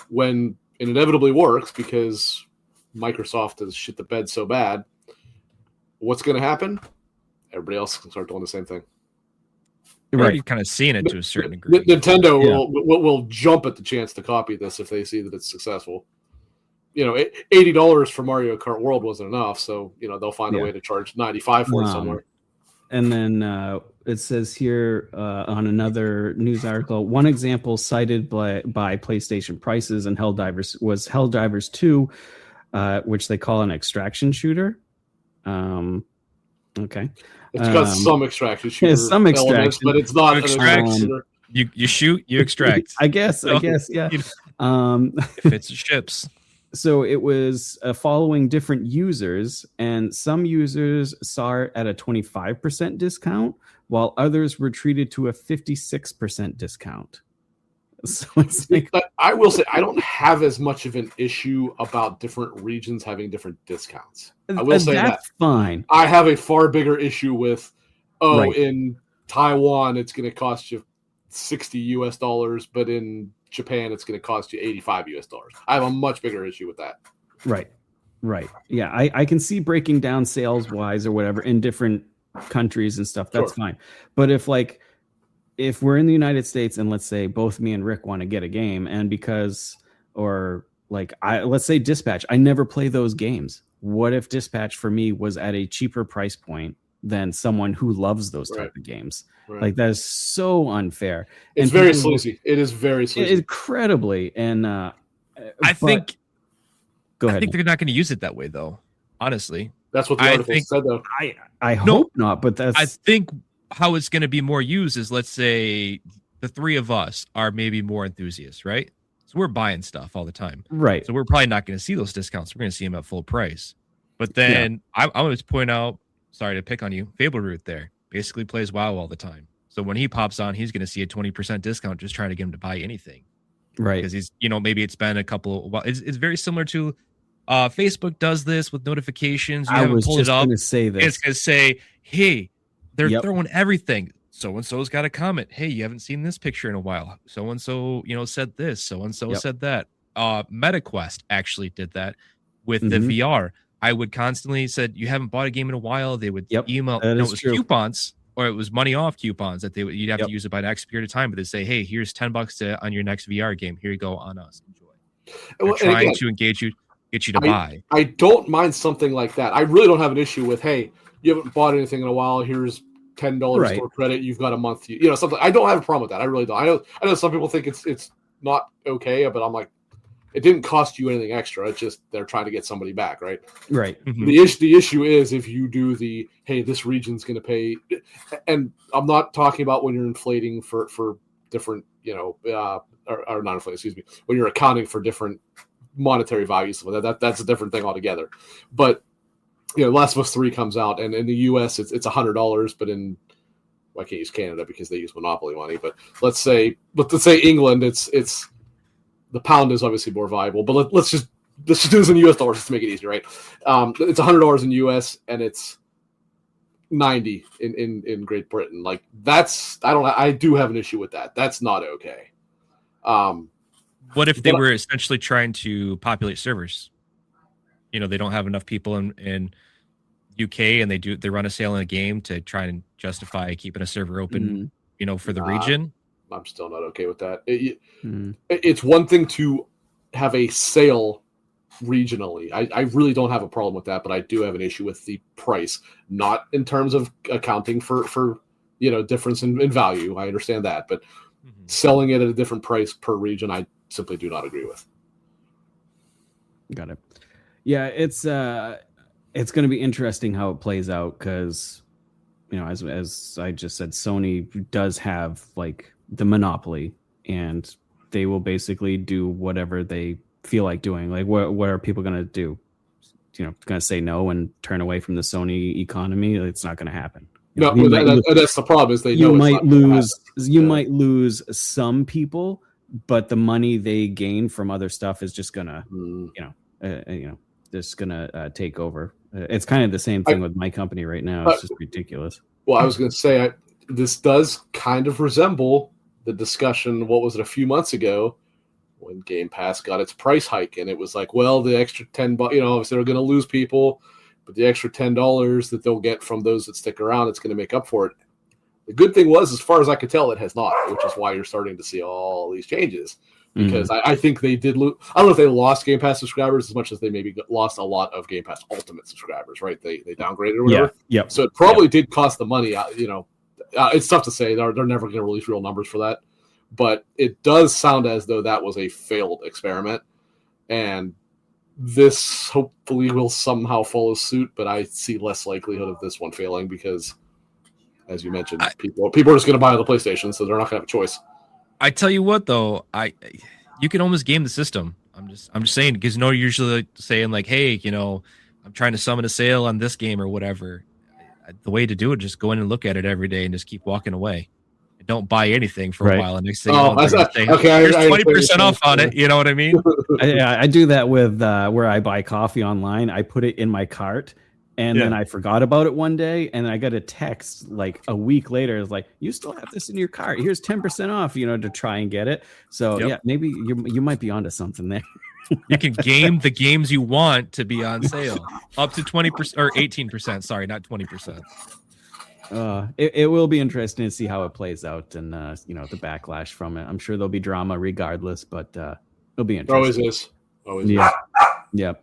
when it inevitably works because Microsoft has shit the bed so bad, what's going to happen? Everybody else can start doing the same thing. You're already kind of seeing it to a certain degree. Nintendo will jump at the chance to copy this if they see that it's successful. $80 for Mario Kart World wasn't enough, so they'll find a way to charge $95 for it somewhere. And then it says here on another news article, one example cited by PlayStation prices and Helldivers was Helldivers 2, which they call an extraction shooter. Okay. It's got some extraction shooter some extraction, elements, but it's not an extraction shooter. You shoot, you extract. I guess, yeah. If it's ships. So it was following different users, and some users saw it at a 25% discount, while others were treated to a 56% discount. So it's like, I will say I don't have as much of an issue about different regions having different discounts. I will say that's fine. I have a far bigger issue with, Right. in Taiwan it's going to cost you $60, but in Japan it's going to cost you $85. I have a much bigger issue with that. Right. Yeah, I can see breaking down sales wise or whatever in different countries and stuff. That's fine. But if we're in the United States and let's say both me and Rick want to get a game, and let's say Dispatch, I never play those games. What if Dispatch for me was at a cheaper price point than someone who loves those type of games? Right. Like, that is so unfair. It's very sleazy. It is very sleazy. Incredibly. And I think go ahead. I think they're not going to use it that way, though. Honestly, that's what the article said, though. I hope not, but I think how it's going to be more used is, let's say the three of us are maybe more enthusiasts, right? So we're buying stuff all the time, right? So we're probably not going to see those discounts. We're going to see them at full price. But then I want to point out, sorry to pick on you, Fable Root there basically plays WoW all the time. So when he pops on, he's going to see a 20% discount just trying to get him to buy anything. Right. Because he's, maybe it's been a couple. Well, it's very similar to Facebook does this with notifications. You haven't pulled it up. Going to say this. It's going to say, hey, they're throwing everything. So-and-so's got a comment. Hey, you haven't seen this picture in a while. So-and-so, said this. So-and-so said that. MetaQuest actually did that with the VR. I would constantly said, you haven't bought a game in a while. They would email. It was coupons, or it was money off coupons that you'd have to use it by an X period of time. But they say, hey, here's $10 on your next VR game. Here you go, on us. Enjoy. They're trying to engage you, get you to buy. I don't mind something like that. I really don't have an issue with, hey, you haven't bought anything in a while. Here's $10 store credit. You've got a month. Something. I don't have a problem with that. I really don't. I know some people think it's not okay, but I'm like, it didn't cost you anything extra. It's just they're trying to get somebody back, right? Right. Mm-hmm. The issue is if you do hey, this region's going to pay, and I'm not talking about when you're inflating for different, or not inflating, excuse me, when you're accounting for different monetary values. So that's a different thing altogether. But Last of Us 3 comes out, and in the U.S. it's $100, but I can't use Canada because they use Monopoly money. But let's say England, it's the pound is obviously more valuable, but let's just do this in U.S. dollars just to make it easy, right? It's $100 in U.S. and it's $90 in Great Britain. Like, I do have an issue with that. That's not okay. What if they were essentially trying to populate servers? They don't have enough people in UK, and they run a sale in a game to try and justify keeping a server open, for the region. I'm still not okay with that. It's one thing to have a sale regionally. I really don't have a problem with that, but I do have an issue with the price, not in terms of accounting for difference in value. I understand that, but selling it at a different price per region, I simply do not agree with. Got it. Yeah, it's going to be interesting how it plays out because, as I just said, Sony does have the monopoly, and they will basically do whatever they feel like doing. Like, what are people going to do? Going to say no and turn away from the Sony economy? It's not going to happen. No, that's the problem. Is you might might lose some people, but the money they gain from other stuff is just gonna, just gonna take over. It's kind of the same thing with my company right now. It's just ridiculous. Well, I was going to say this does kind of resemble the discussion. What was it, a few months ago when Game Pass got its price hike, and it was like, well, the extra $10, obviously they're going to lose people, but the extra $10 that they'll get from those that stick around, it's going to make up for it. The good thing was, as far as I could tell, it has not, which is why you're starting to see all these changes. because I think they did lose. I don't know if they lost Game Pass subscribers as much as they maybe lost a lot of Game Pass Ultimate subscribers, right? They downgraded or whatever. Yeah. Yep. So it probably did cost the money. It's tough to say. They're never going to release real numbers for that, but it does sound as though that was a failed experiment, and this hopefully will somehow follow suit. But I see less likelihood of this one failing because, as you mentioned, people are just going to buy the PlayStation, so they're not going to have a choice. I tell you what, though, you can almost game the system. I'm just saying, because you're usually saying like, hey, I'm trying to summon a sale on this game or whatever. The way to do it, just go in and look at it every day and just keep walking away. Don't buy anything for a while, and next thing you know, there's 20% off on it. You know what I mean? I do that with where I buy coffee online. I put it in my cart. And then I forgot about it one day, and I got a text like a week later. It's like, you still have this in your cart. Here's 10% off, to try and get it. So yeah, maybe you might be onto something there. You can game the games you want to be on sale up to 20% or 18%. Sorry, not 20%. It will be interesting to see how it plays out, and the backlash from it. I'm sure there'll be drama regardless, but it'll be interesting. Always is. Always is. Yeah.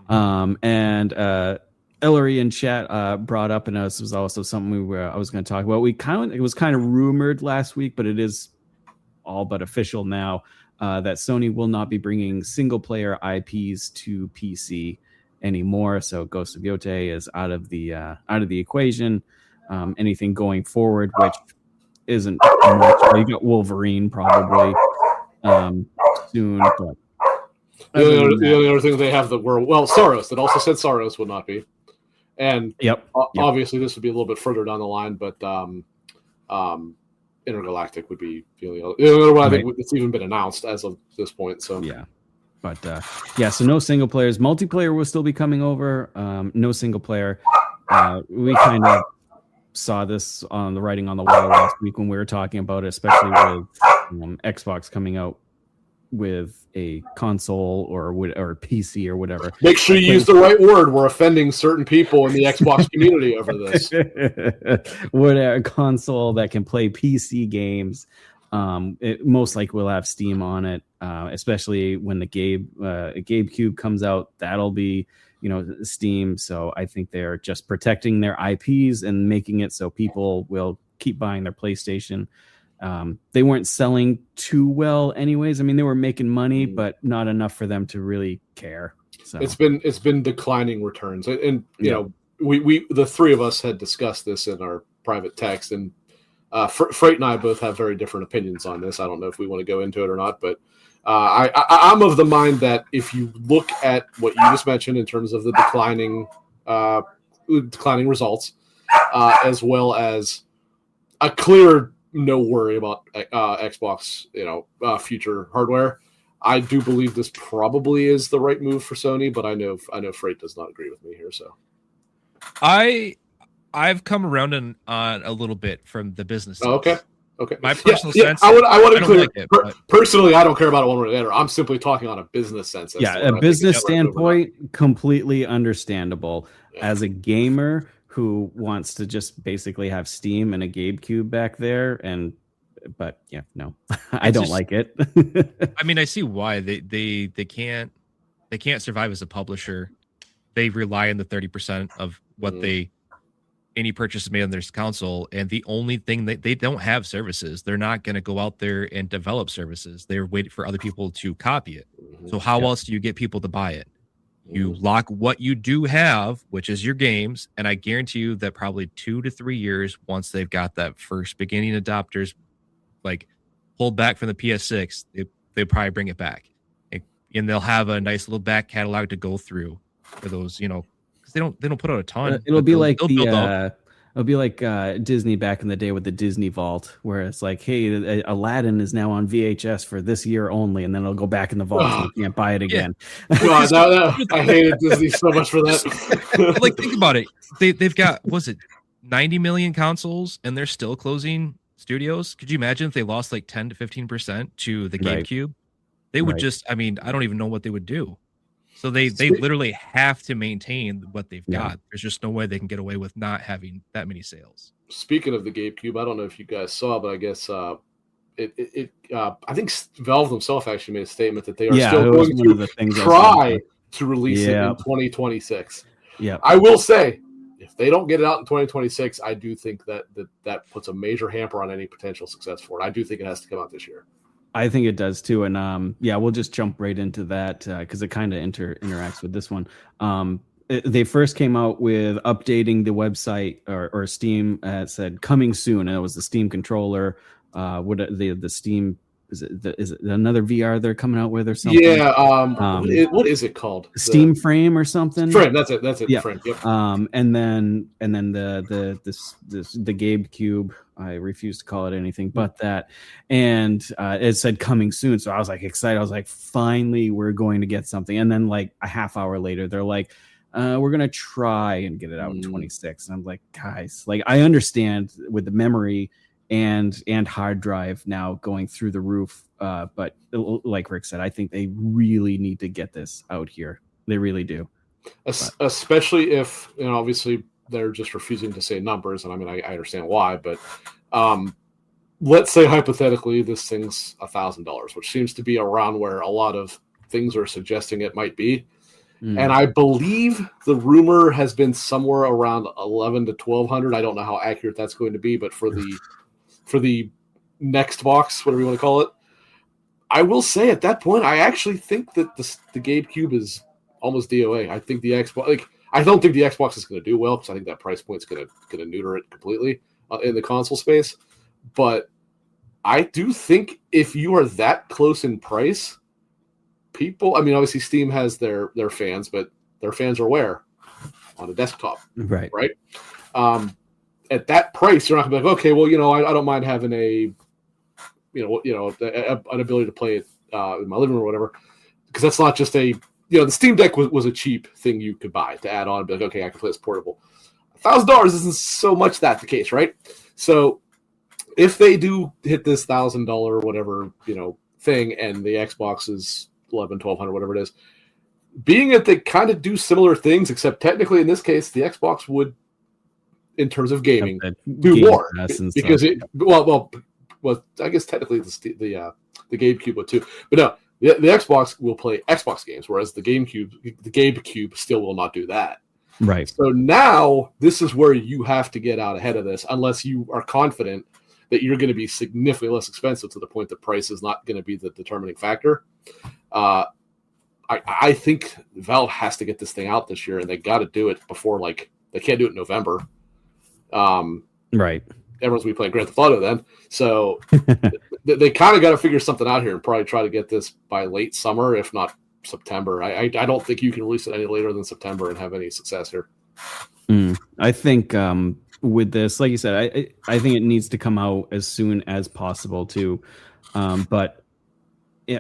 And Ellery in chat brought up, and this was also something I was going to talk about. It was kind of rumored last week, but it is all but official now that Sony will not be bringing single player IPs to PC anymore. So Ghost of Yotei is out of the equation. Anything going forward, which isn't much. You got Wolverine probably soon, but the only other thing they have that were Saros. It also said Saros would not be. And obviously this would be a little bit further down the line, but Intergalactic would be the only one I think it's even been announced as of this point. So so no single players. Multiplayer will still be coming over. No single player. We kind of saw this on the writing on the wall last week when we were talking about it, especially with Xbox coming out with a console or PC or whatever. Make sure you use the right word. We're offending certain people in the Xbox community over this. Whatever console that can play PC games, it most likely will have Steam on it. Especially when the GameCube comes out, that'll be Steam. So I think they're just protecting their IPs and making it so people will keep buying their PlayStation. They weren't selling too well anyways. I mean, they were making money, but not enough for them to really care. So it's been declining returns. And we the three of us had discussed this in our private text, and Freight and I both have very different opinions on this. I don't know if we want to go into it or not, but I'm of the mind that if you look at what you just mentioned in terms of the declining results, as well as a clear no worry about Xbox, future hardware, I do believe this probably is the right move for Sony. But I know Freight does not agree with me here. So I've come around on a little bit from the business sense. Okay. My personal sense. I want to clear. Like it, personally, I don't care about it one way or the other. I'm simply talking on a business sense. A business standpoint, completely understandable. Yeah. As a gamer who wants to just basically have Steam and a GameCube back there, I don't like it. I mean, I see why they can't survive as a publisher. They rely on the 30% of what any purchase made on their console, and the only thing that they don't have services. They're not going to go out there and develop services. They're waiting for other people to copy it. So how else do you get people to buy it? You lock what you do have, which is your games, and I guarantee you that probably 2 to 3 years, once they've got that first beginning adopters like pulled back from the PS6, they probably bring it back, and they'll have a nice little back catalog to go through for those, because they don't put out a ton. It'll be like Disney back in the day with the Disney Vault, where it's like, hey, Aladdin is now on VHS for this year only, and then it'll go back in the vault and you can't buy it again. God, I hated Disney so much for that. Like, think about it. They've got, 90 million consoles, and they're still closing studios. Could you imagine if they lost like 10 to 15% to the GameCube? They would just, I don't even know what they would do. So they literally have to maintain what they've got. There's just no way they can get away with not having that many sales. Speaking of the GameCube, I don't know if you guys saw, but I guess I think Valve themselves actually made a statement that they are Yeah, still it was going one of to the things I was try gonna to release it in Yeah. 2026. Yeah. I will say, if they don't get it out in 2026, I do think that puts a major hamper on any potential success for it. I do think it has to come out this year. I think it does too, and yeah, we'll just jump right into that because it kind of interacts with this one. They first came out with updating the website or Steam. Said coming soon, and it was the Steam controller. What the Steam is it another VR they're coming out with or something? Yeah. What is it called? Steam Frame or something? Frame. That's it. That's it. Yeah. Frame. Yep. And then the Gabe Cube. I refuse to call it anything but that. And it said coming soon, so I was like excited. I was like, finally, we're going to get something. And then like a half hour later, they're like, we're gonna try and get it out in 26. And I'm like, guys, like I understand with the memory and hard drive now going through the roof, but like Rick said, I think they really need to get this out here. They really do. Especially if, obviously they're just refusing to say numbers, and I mean I understand why, but let's say hypothetically this thing's $1,000, which seems to be around where a lot of things are suggesting it might be. And I believe the rumor has been somewhere around 11 to 1,200. I don't know how accurate that's going to be, but for the next box, whatever you want to call it, I will say at that point, I actually think that the Gabe Cube is almost DOA. I think the Xbox, I don't think the Xbox is going to do well because I think that price point is going to neuter it completely in the console space. But I do think if you are that close in price, people, I mean, obviously Steam has their fans, but their fans are where? On a desktop. Right. At that price, you're not going to be like, okay, well, I don't mind having an ability to play it in my living room or whatever, because that's not just the Steam Deck was a cheap thing you could buy to add on and be like, okay, I can play this portable. $1,000 isn't so much that the case, right? So if they do hit this $1,000 whatever, thing, and the Xbox is 11, 1,200, whatever it is, being that they kind of do similar things, except technically in this case, the Xbox would, in terms of gaming, do more because well, I guess technically the Gabe Cube would too, but no, the Xbox will play Xbox games, whereas the Gabe Cube still will not do that. Right. So now this is where you have to get out ahead of this, unless you are confident that you're going to be significantly less expensive to the point that price is not going to be the determining factor. I think Valve has to get this thing out this year, and they got to do it before, they can't do it in November. Right. Everyone's going to be playing Grand Theft Auto then. So they kind of got to figure something out here and probably try to get this by late summer, if not September. I don't think you can release it any later than September and have any success here. I think with this, like you said, I think it needs to come out as soon as possible too. But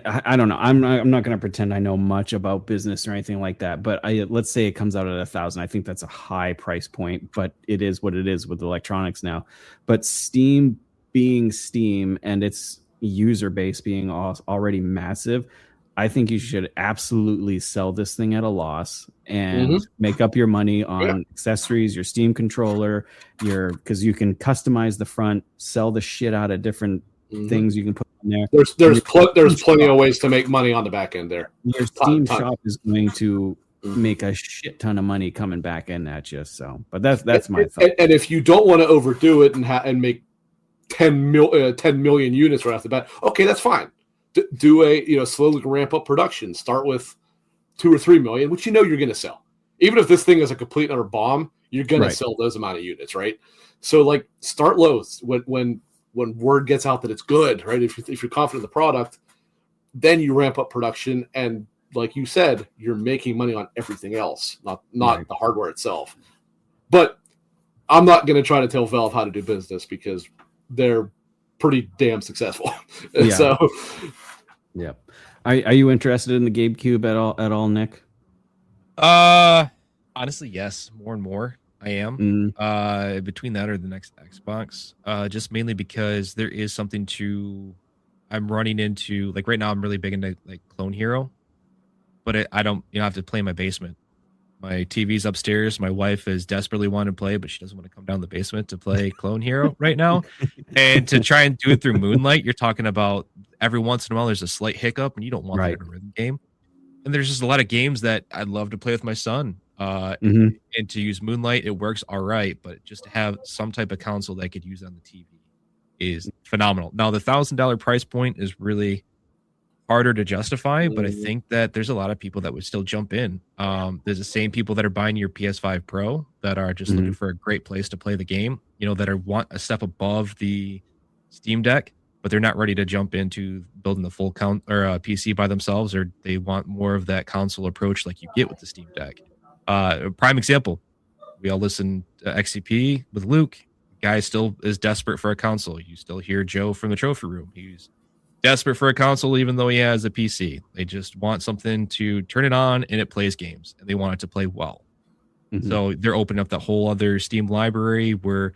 I don't know. I'm not going to pretend I know much about business or anything like that. But let's say it comes out at 1,000. I think that's a high price point, but it is what it is with electronics now. But Steam being Steam and its user base being already massive, I think you should absolutely sell this thing at a loss and make up your money on accessories, your Steam controller, because you can customize the front, sell the shit out of different things you can put in there. There's plenty of ways to make money on the back end there. Your Steam shop is going to make a shit ton of money coming back in at you. So, but that's my thought. And if you don't want to overdo it and make 10 million units right off the bat, okay, that's fine. Do a slowly ramp up production. Start with 2 or 3 million, which you're going to sell. Even if this thing is a complete and utter bomb, you're going to sell those amount of units, right? So start low when word gets out that it's good, right? If you're confident in the product, then you ramp up production, and like you said, you're making money on everything else, not the hardware itself. But I'm not going to try to tell Valve how to do business because they're pretty damn successful. Yeah. So, yeah. Are you interested in the Gabe Cube at all, Nick? Honestly, yes, more and more. I am between that or the next Xbox, just mainly because there is something I'm running into. Like right now, I'm really big into Clone Hero, but I don't, have to play in my basement. My TV's upstairs. My wife is desperately wanting to play, but she doesn't want to come down the basement to play Clone Hero right now. And to try and do it through Moonlight, you're talking about every once in a while there's a slight hiccup, and you don't want that Right. in a rhythm game. And there's just a lot of games that I'd love to play with my son. Hmm. And to use Moonlight, it works all right, but just to have some type of console that I could use on the TV is phenomenal. Now, the $1,000 price point is really harder to justify, but I think that there's a lot of people that would still jump in. There's the same people that are buying your PS5 Pro that are just looking for a great place to play the game, that are want a step above the Steam Deck, but they're not ready to jump into building the full count or PC by themselves, or they want more of that console approach like you get with the Steam Deck. Prime example, we all listen to XCP with Luke. Guy still is desperate for a console. You still hear Joe from the trophy room. He's desperate for a console even though he has a PC. They just want something to turn it on and it plays games, and they want it to play well. So they're opening up that whole other Steam library where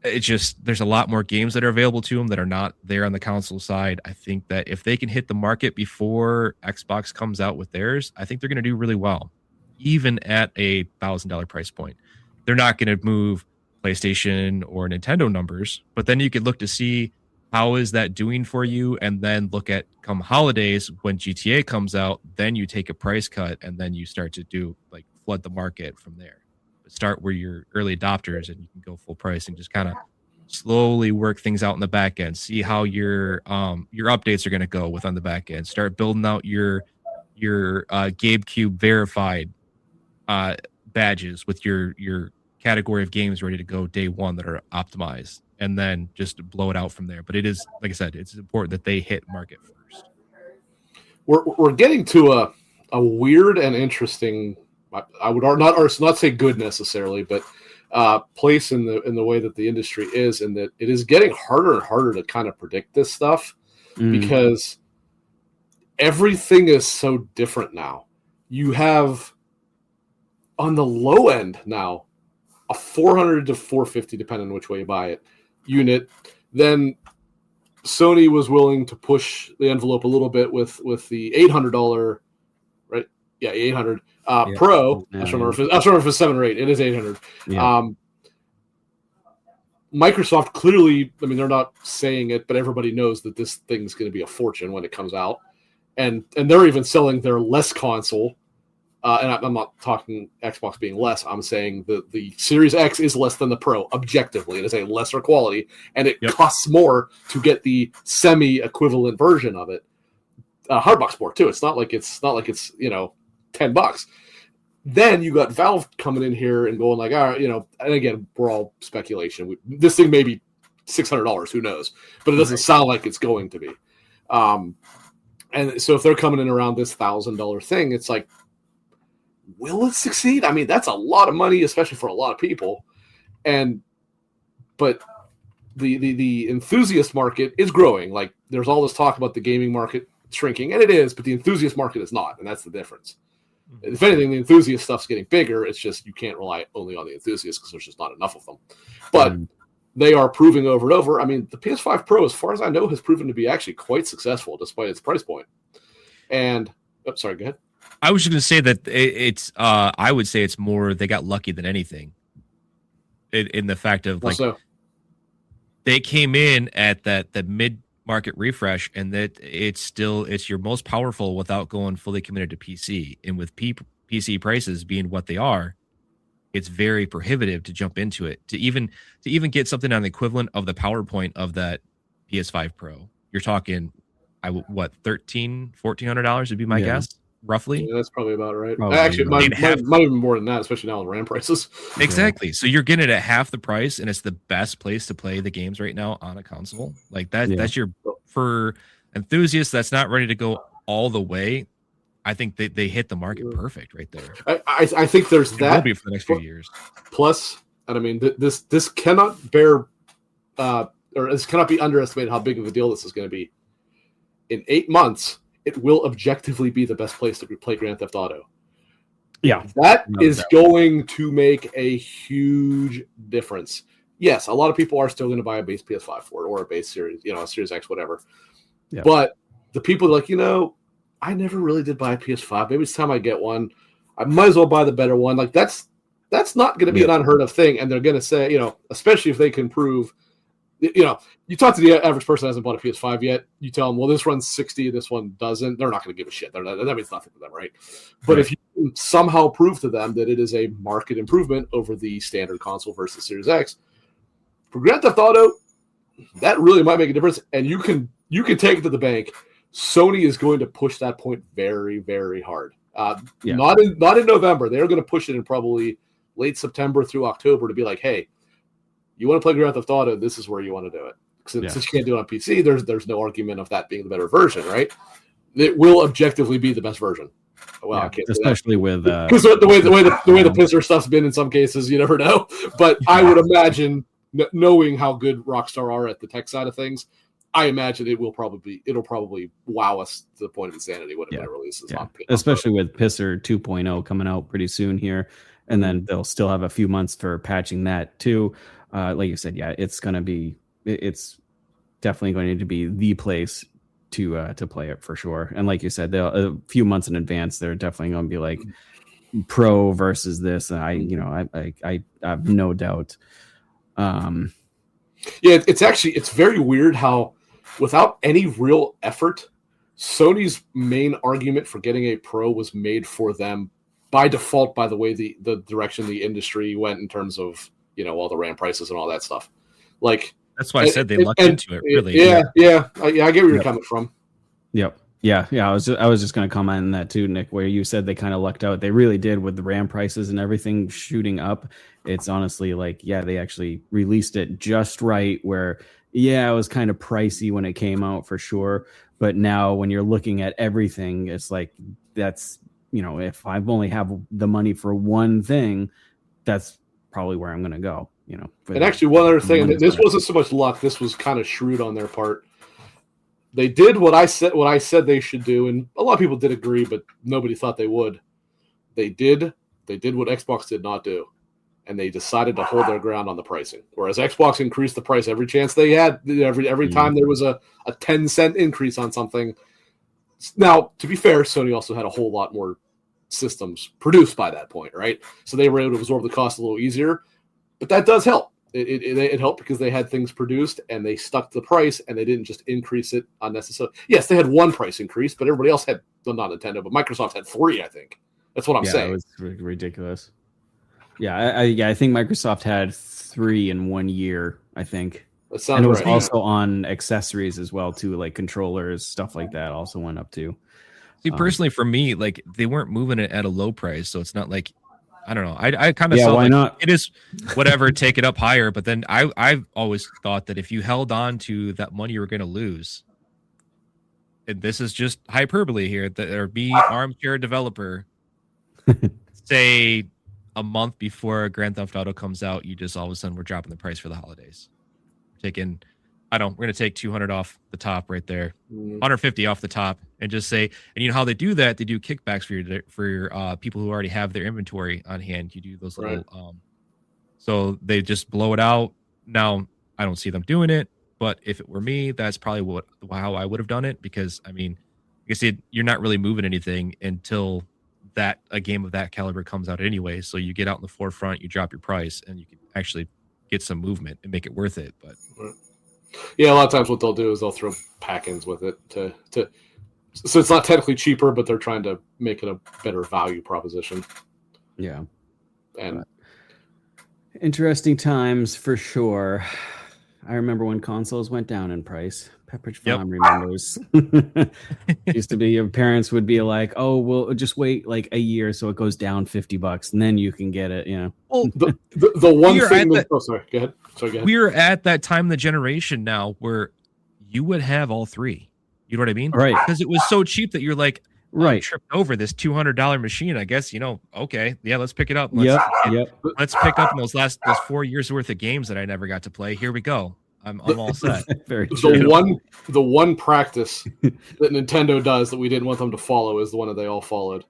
there's a lot more games that are available to them that are not there on the console side. I think that if they can hit the market before Xbox comes out with theirs, I think they're going to do really well, even at a $1,000 price point. They're not going to move PlayStation or Nintendo numbers, but then you could look to see how is that doing for you, and then look at come holidays when GTA comes out, then you take a price cut, and then you start to do like flood the market from there. But start where you're early adopters and you can go full price and just kind of slowly work things out in the back end. See how your updates are going to go with on the back end. Start building out your GameCube verified badges with your category of games ready to go day one that are optimized, and then just blow it out from there. But it is, like I said, it's important that they hit market first. We're getting to a weird and interesting, I would not say good necessarily, but place in the way that the industry is, and that it is getting harder and harder to kind of predict this stuff because everything is so different now. You have on the low end now a 400 to 450, depending on which way you buy it, unit. Then Sony was willing to push the envelope a little bit with the $800, right? Yeah, 800 Pro. I don't remember if it's 7 or 8. It is 800. Yeah. Microsoft clearly, I mean, they're not saying it, but everybody knows that this thing's going to be a fortune when it comes out, and they're even selling their less console. And I'm not talking Xbox being less. I'm saying the Series X is less than the Pro objectively. It is a lesser quality, and it costs more to get the semi-equivalent version of it. Hardbox more too. It's not like it's $10. Then you got Valve coming in here and going like, all right, and again, we're all speculation. This thing may be $600. Who knows? But it doesn't sound like it's going to be. And so if they're coming in around this $1,000 thing, it's like, will it succeed? I mean, that's a lot of money, especially for a lot of people. But the enthusiast market is growing. Like, there's all this talk about the gaming market shrinking, and it is, but the enthusiast market is not, and that's the difference. If anything, the enthusiast stuff's getting bigger. It's just you can't rely only on the enthusiasts because there's just not enough of them. But they are proving over and over. I mean, the PS5 Pro, as far as I know, has proven to be actually quite successful despite its price point. And, sorry, go ahead. I was just going to say that it's. I would say it's more they got lucky than anything. In the fact of like, they came in at the mid-market refresh, and that it's your most powerful without going fully committed to PC. And with PC prices being what they are, it's very prohibitive to jump into it. To even get something on the equivalent of the PowerPoint of that PS5 Pro, you're talking, $1,300-$1,400 would be my guess. Roughly. Yeah, that's probably about right. Actually, might even more than that, especially now with RAM prices. Exactly. Yeah. So you're getting it at half the price, and it's the best place to play the games right now on a console. Like that. Yeah. That's for enthusiasts that's not ready to go all the way. I think they hit the market perfect right there. I think there's that. Will be for the next few years. Plus, and I mean, this cannot bear, or this cannot be underestimated how big of a deal this is going to be. In 8 months, it will objectively be the best place to play Grand Theft Auto. Yeah. That is going to make a huge difference. Yes, a lot of people are still going to buy a base PS5 for it, or a base Series, a Series X, whatever. Yeah. But the people are like, I never really did buy a PS5. Maybe it's time I get one. I might as well buy the better one. Like that's not going to be an unheard of thing. And they're going to say, especially if they can prove, you talk to the average person who hasn't bought a PS5 yet. You tell them, well, this runs 60, this one doesn't. They're not going to give a shit. That means nothing to them, right? But if you somehow prove to them that it is a market improvement over the standard console versus Series X, for Grand Theft Auto, that really might make a difference. And you can take it to the bank. Sony is going to push that point very, very hard. Not in November. They're going to push it in probably late September through October to be like, hey, you want to play Grand Theft Auto, this is where you want to do it. Since you can't do it on PC, there's no argument of that being the better version, right? It will objectively be the best version. Well, I can't especially with because the way the pisser stuff's been in some cases, you never know. But I would imagine, knowing how good Rockstar are at the tech side of things, I imagine it'll probably wow us to the point of insanity when it releases. On especially with Pisser 2.0 coming out pretty soon here, and then they'll still have a few months for patching that too. Like you said, it's definitely going to be the place to play it for sure. And like you said, a few months in advance, they're definitely going to be like pro versus this. And I have no doubt. It's very weird how, without any real effort, Sony's main argument for getting a pro was made for them by default by the way the direction the industry went in terms of all the RAM prices and all that stuff. Like that's why I said they lucked into it. Really, I get where you're coming from. Yep. Yeah. I was just going to comment on that too, Nick, where you said they kind of lucked out. They really did with the RAM prices and everything shooting up. It's honestly like, they actually released it just right where, it was kind of pricey when it came out for sure. But now when you're looking at everything, it's like, that's, if I only have the money for one thing, that's probably where I'm going to go, And actually one other thing, and this wasn't so much luck, this was kind of shrewd on their part. They did what I said they should do, and a lot of people did agree, but nobody thought they would. They did what Xbox did not do, and they decided to hold their ground on the pricing. Whereas Xbox increased the price every chance they had, every time there was a 10-cent increase on something. Now, to be fair, Sony also had a whole lot more systems produced by that point, right? So they were able to absorb the cost a little easier, but that does help. It helped because they had things produced and they stuck to the price and they didn't just increase it unnecessarily. Yes, they had one price increase, but everybody else had, well, not Nintendo, but Microsoft had 3, I think. That's what I'm saying. It was ridiculous. I think Microsoft had 3 in 1 year, I think. That sounds and it was right. also on accessories as well, too, like controllers, stuff like that also went up too. See, personally, for me, like they weren't moving it at a low price, so it's not like, I don't know. I kind of saw why like, not? It is whatever, take it up higher. But then I've always thought that if you held on to that money you were going to lose, and this is just hyperbole here, that there be armchair developer, say a month before Grand Theft Auto comes out, you just all of a sudden we're dropping the price for the holidays. We're going to take 200 off the top right there, 150 off the top, and just say, and you know how they do that? They do kickbacks for your people who already have their inventory on hand. You do those little, so they just blow it out. Now I don't see them doing it, but if it were me, that's probably how I would have done it, because I mean, like I said, you're not really moving anything until a game of that caliber comes out anyway. So you get out in the forefront, you drop your price, and you can actually get some movement and make it worth it. But yeah, a lot of times what they'll do is they'll throw pack-ins with it so it's not technically cheaper, but they're trying to make it a better value proposition. Yeah. And interesting times for sure. I remember when consoles went down in price. Pepperidge Farm remembers. Used to be your parents would be like, "Oh, well, just wait like a year so it goes down $50, and then you can get it." Well, the one thing. Sorry, go ahead. We're at that time in the generation now where you would have all 3. You know what I mean? Right. Because it was so cheap that you're like, right, tripped over this $200 machine. I guess okay, yeah, let's pick it up. Let's pick up those 4 years worth of games that I never got to play. Here we go. I'm all set. Very true. The one practice that Nintendo does that we didn't want them to follow is the one that they all followed.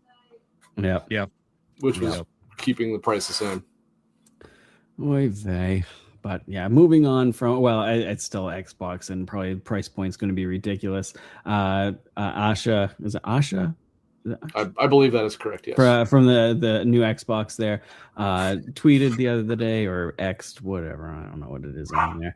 Yeah. Which was keeping the price the same. Oy vey. But yeah, moving on from, it's still Xbox and probably price point's going to be ridiculous. Asha, is it Asha? I believe that is correct. Yes. From the new Xbox there, tweeted the other day, or X'd, whatever. I don't know what it is on there.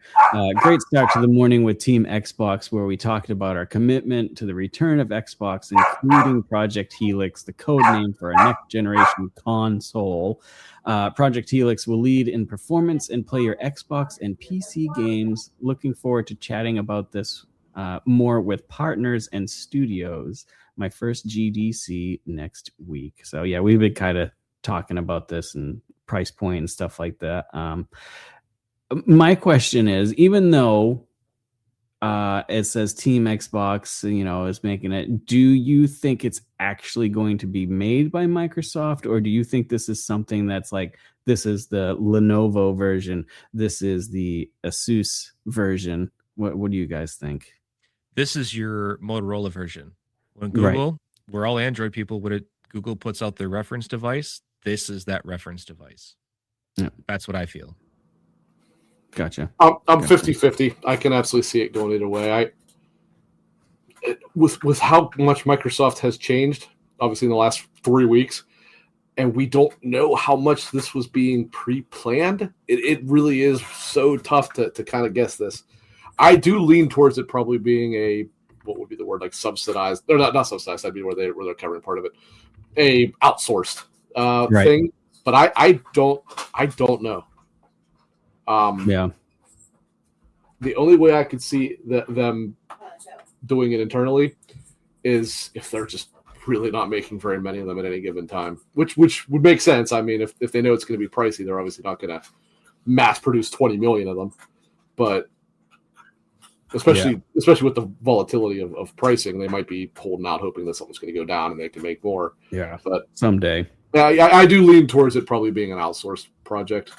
Great start to the morning with Team Xbox, where we talked about our commitment to the return of Xbox, including Project Helix, the code name for our next generation console. Project Helix will lead in performance and play your Xbox and PC games. Looking forward to chatting about this more with partners and studios. My first GDC next week. So yeah, we've been kind of talking about this and price point and stuff like that. My question is, even though it says Team Xbox, is making it, do you think it's actually going to be made by Microsoft, or do you think this is something that's like, this is the Lenovo version, this is the Asus version? What do you guys think? This is your Motorola version. When Google, we're all Android people. Google puts out their reference device, this is that reference device. Yeah. That's what I feel. Gotcha. I'm 50-50. I can absolutely see it going either way. With how much Microsoft has changed, obviously in the last 3 weeks, and we don't know how much this was being pre-planned, it really is so tough to kind of guess this. I do lean towards it probably being what would be the word, like subsidized, or not subsidized, that'd be where they're covering part of it, a outsourced thing. But I don't know. Yeah. The only way I could see them doing it internally is if they're just really not making very many of them at any given time, which would make sense. I mean, if they know it's going to be pricey, they're obviously not going to mass produce 20 million of them. But especially with the volatility of pricing, they might be holding out, hoping that something's going to go down and they can make more. Yeah, but someday. Yeah, I do lean towards it probably being an outsourced project.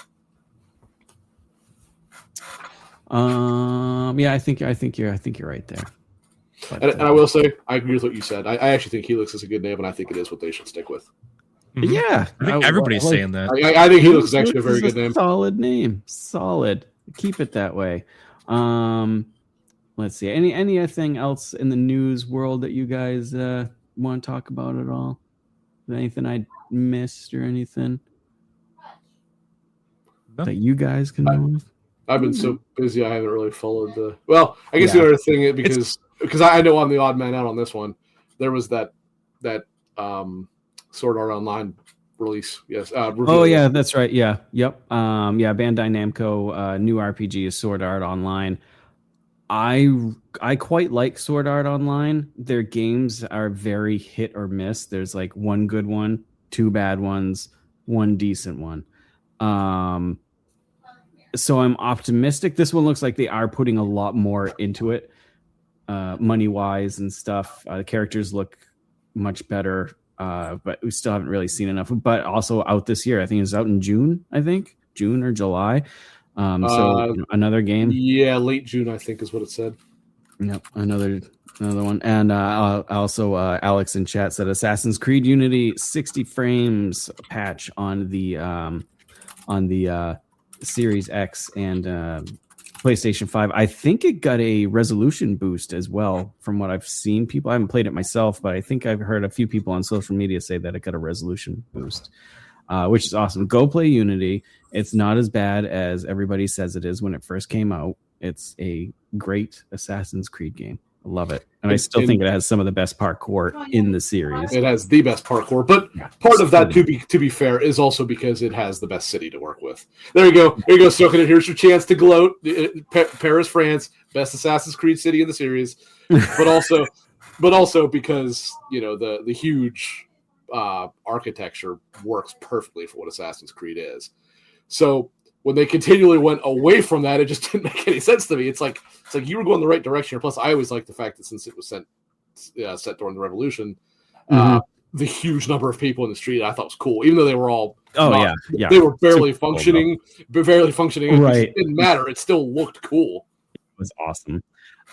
Yeah, I think you're right there. But, and I will say, I agree with what you said. I actually think Helix is a good name, and I think it is what they should stick with. Yeah, I think everybody's saying that. I think Helix is actually a very good name. Solid name. Solid. Keep it that way. Let's see. Anything else in the news world that you guys want to talk about at all? Anything I missed or anything that you guys can know of? I've been so busy, I haven't really followed the. Well, I guess the other thing is because I know I'm the odd man out on this one. There was that Sword Art Online release. Yes. Oh yeah, that's right. Yeah. Yep. Bandai Namco new RPG is Sword Art Online. I quite like Sword Art Online. Their games are very hit or miss. There's like one good one, two bad ones, one decent one. So I'm optimistic. This one looks like they are putting a lot more into it, money wise and stuff. The characters look much better, but we still haven't really seen enough. But also out this year, I think it's out in June. June or July. Another game. Yeah, late June, I think is what it said. Yep, another one. And also Alex in chat said Assassin's Creed Unity 60 frames patch on the Series X and PlayStation 5. I think it got a resolution boost as well from what I've seen. I haven't played it myself, but I think I've heard a few people on social media say that it got a resolution boost, which is awesome. Go play Unity. It's not as bad as everybody says it is when it first came out. It's a great Assassin's Creed game. I love it. And I still think it has some of the best parkour in the series. It has the best parkour, but part of that, to be fair, is also because it has the best city to work with. There you go. Here you go, Soaking it. Here's your chance to gloat. Paris, France, best Assassin's Creed city in the series. But also because, the huge architecture works perfectly for what Assassin's Creed is. So when they continually went away from that, it just didn't make any sense to me. It's like you were going the right direction. Plus, I always liked the fact that since it was set during the Revolution, the huge number of people in the street I thought was cool, even though they were all they were barely functioning. Right, it didn't matter. It still looked cool. It was awesome.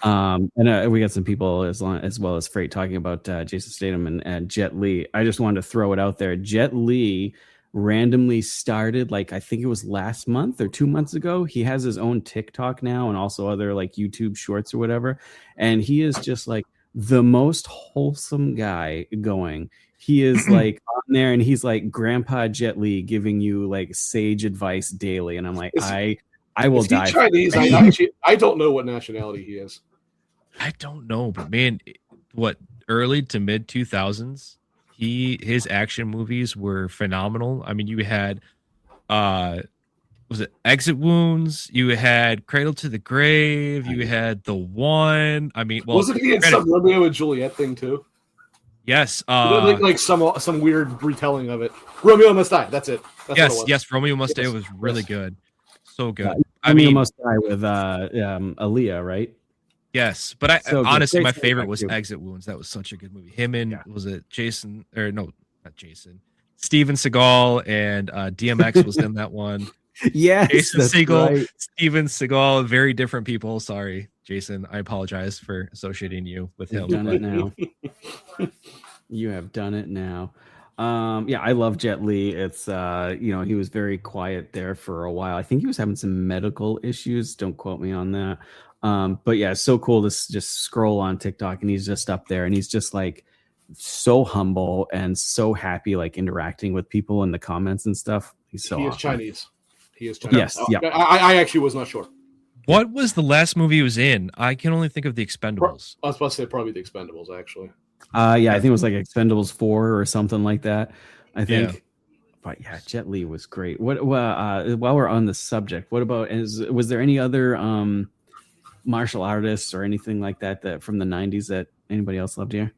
And we got some people as well as Freight talking about Jason Statham and Jet Li. I just wanted to throw it out there. Jet Li randomly started, I think it was last month or 2 months ago. He has his own TikTok now and also other YouTube shorts or whatever. And he is just the most wholesome guy going. He is like on there, and he's like Grandpa Jet Li giving you like sage advice daily, and I'm like, I will Is he die. Chinese? I don't know what nationality he is. I don't know, but man, what early to mid 2000s, his action movies were phenomenal. I mean, you had was it Exit Wounds? You had Cradle to the Grave. You had The One. I mean, well, wasn't he in some Romeo and Juliet thing too? Yes, like some weird retelling of it. Romeo Must Die. That's it. That's yes. Romeo Must Die was really good, so good. Romeo Must Die with Aaliyah, right? Yes, but honestly, my favorite was Exit Wounds. That was such a good movie. Him and was it Jason or no, not Jason, Steven Seagal and DMX was in that one. Yes, Jason Segel, right. Steven Seagal, very different people. Sorry, Jason. I apologize for associating you with him. You've done it now. You have done it now. Yeah, I love Jet Li. It's he was very quiet there for a while. I think he was having some medical issues. Don't quote me on that. But yeah, it's so cool to just scroll on TikTok and he's just up there and he's just like so humble and so happy, like interacting with people in the comments and stuff. He's so awesome. Chinese. He is Chinese. Yes, yeah. I actually was not sure. What was the last movie he was in? I can only think of The Expendables. I was about to say probably The Expendables, actually. Yeah, I think it was like Expendables 4 or something like that. I think. Yeah. But yeah, Jet Li was great. What? While we're on the subject, what about? Was there any other martial artists or anything like that from the 90s that anybody else loved here?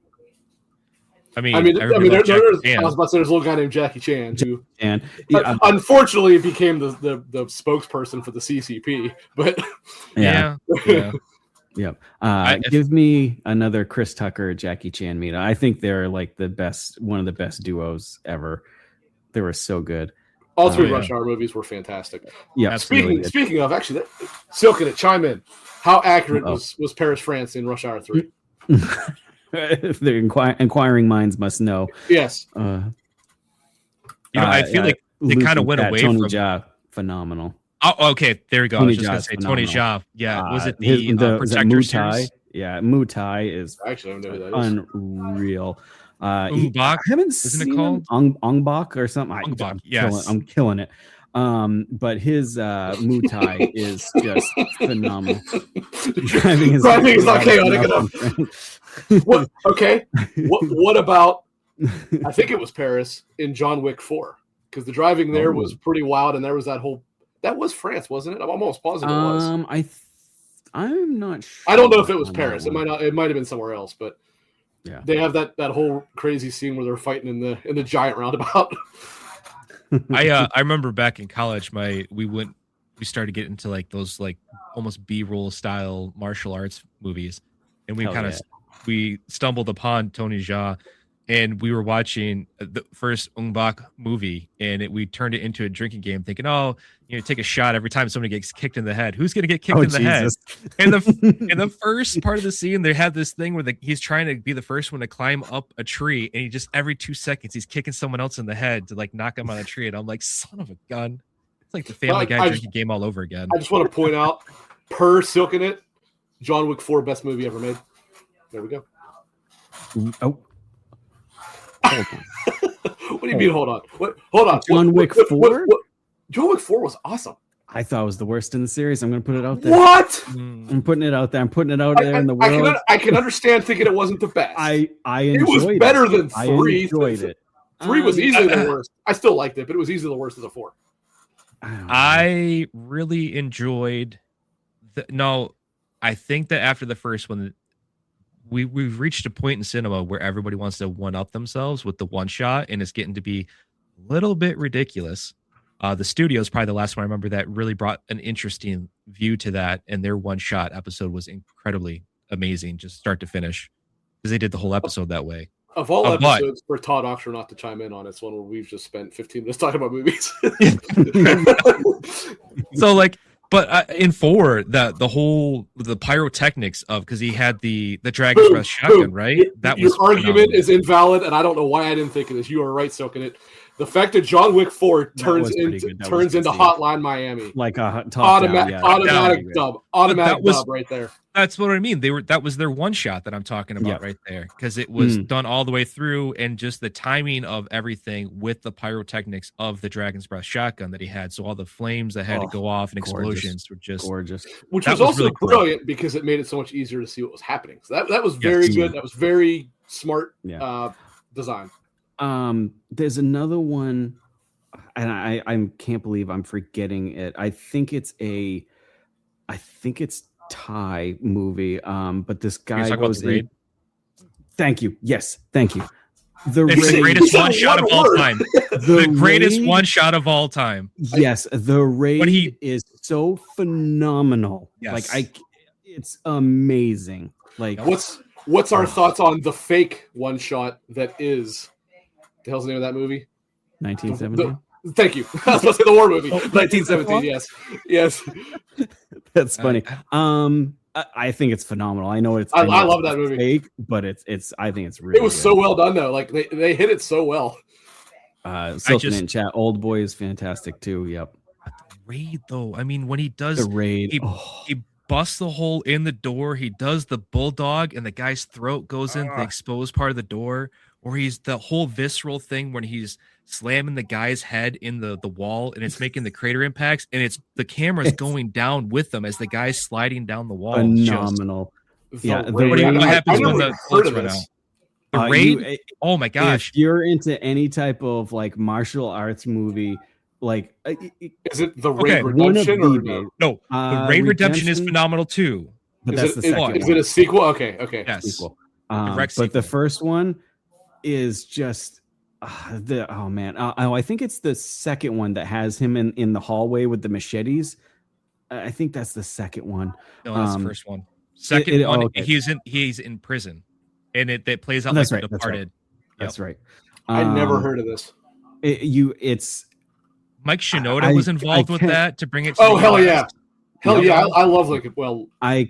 I mean, I was about to say there's a little guy named Jackie Chan who, unfortunately, became the spokesperson for the CCP. But yeah. Give me another Chris Tucker, Jackie Chan meet. I think they're like one of the best duos ever. They were so good. All three Rush Hour movies were fantastic. Yeah. Speaking of, actually, Silken it, chime in. How accurate was Paris, France in Rush Hour 3? The inquiring minds must know. Yes. I feel like they kind of went away Tony from Jaa, phenomenal. Oh, okay. There we go. Tony I was just going to say phenomenal. Tony Jaa. Yeah. Was it the Protector Muay Thai? series? Yeah, Muay Thai is actually, I don't know who that is. Unreal. I haven't isn't seen it called Ong Bak or something. I'm killing it. But his Muay Thai is just phenomenal. Driving is not chaotic enough. What? Okay. What about? I think it was Paris in John Wick 4 because the driving there was pretty wild, and there was that was France, wasn't it? I'm almost positive it was. I'm not sure. I don't know if it was Paris. It might have been somewhere else, but yeah, they have that whole crazy scene where they're fighting in the giant roundabout. I remember back in college, we started getting into like those like almost B-roll style martial arts movies, and we stumbled upon Tony Jaa, and we were watching the first Ong Bak movie, and we turned it into a drinking game, thinking, take a shot every time somebody gets kicked in the head. Who's gonna get kicked in the head? And in the first part of the scene, they had this thing where he's trying to be the first one to climb up a tree, and he just every 2 seconds he's kicking someone else in the head to like knock him on a tree. And I'm like, son of a gun! It's like the Family Guy drinking game all over again. I just want to point out, per Silken It, John Wick 4 best movie ever made. There we go. Oh. What do you mean? Hold on. Hold on. John Wick 4? John Wick 4 was awesome. I thought it was the worst in the series. I'm going to put it out there. What? I'm putting it out there. I'm putting it out there in the world. I can understand thinking it wasn't the best. I enjoyed it. It was better than 3. I enjoyed it. 3 was easily the worst. I still liked it, but it was easily the worst of the 4. I really enjoyed I think that after the first one, we've reached a point in cinema where everybody wants to one-up themselves with the one shot, and it's getting to be a little bit ridiculous. The studio is probably the last one I remember that really brought an interesting view to that, and their one-shot episode was incredibly amazing, just start to finish, because they did the whole episode that way. Of all episodes for Todd Oxford not to chime in on, it's one where we've just spent 15 minutes talking about movies. So like, but in 4, the pyrotechnics of, because he had the Dragon's Breath shotgun, right? Your argument is invalid, and I don't know why I didn't think of this. You are right, Soaking It. The fact that John Wick 4 That turns was pretty into good. That was good into scene. Hotline Miami. Like a top down, yeah. Automatic dub. Automatic That was- dub right there. That's what I mean. That was their one shot that I'm talking about right there, because it was done all the way through, and just the timing of everything with the pyrotechnics of the Dragon's Breath shotgun that he had. So all the flames that had to go off and explosions were just gorgeous. Which was also really brilliant because it made it so much easier to see what was happening. So that was very good. That was very smart design. There's another one, and I can't believe I'm forgetting it. I think it's Thai movie. But this guy goes in. Thank you. Yes, thank you. It's the greatest one shot of all time. The greatest one shot of all time. Yes, the raid is so phenomenal. Yes. Like it's amazing. Like what's our thoughts on the fake one shot that is the hell's the name of that movie? 1917. Thank you. I was supposed to say the war movie. 1917. Yes. That's funny. I think it's phenomenal. I know I love that movie. Fake, but it's. I think it's really. It was good. so well done though. Like they hit it so well. Silken in chat. Old Boy is fantastic too. Yep. Raid though. I mean, when he does the raid, he busts the hole in the door. He does the bulldog, and the guy's throat goes in the exposed part of the door. Or he's the whole visceral thing when he's slamming the guy's head in the wall, and it's making the crater impacts, and it's the camera's going down with them as the guy's sliding down the wall. Phenomenal. What happens when the floats run out? The raid. Oh my gosh! If you're into any type of like martial arts movie, like is it the Raid Redemption or no? The Raid Redemption is phenomenal too. But that's the second one. Is it a sequel? Okay. Yes. Sequel. But the first one is just I think it's the second one that has him in the hallway with the machetes. I think that's the second one. No, that's the first one. Second one, he's in prison, and it plays out like The Departed. That's right. I never heard of this. It's Mike Shinoda was involved with that to bring it. Oh hell yeah, I love Linkin. Well, I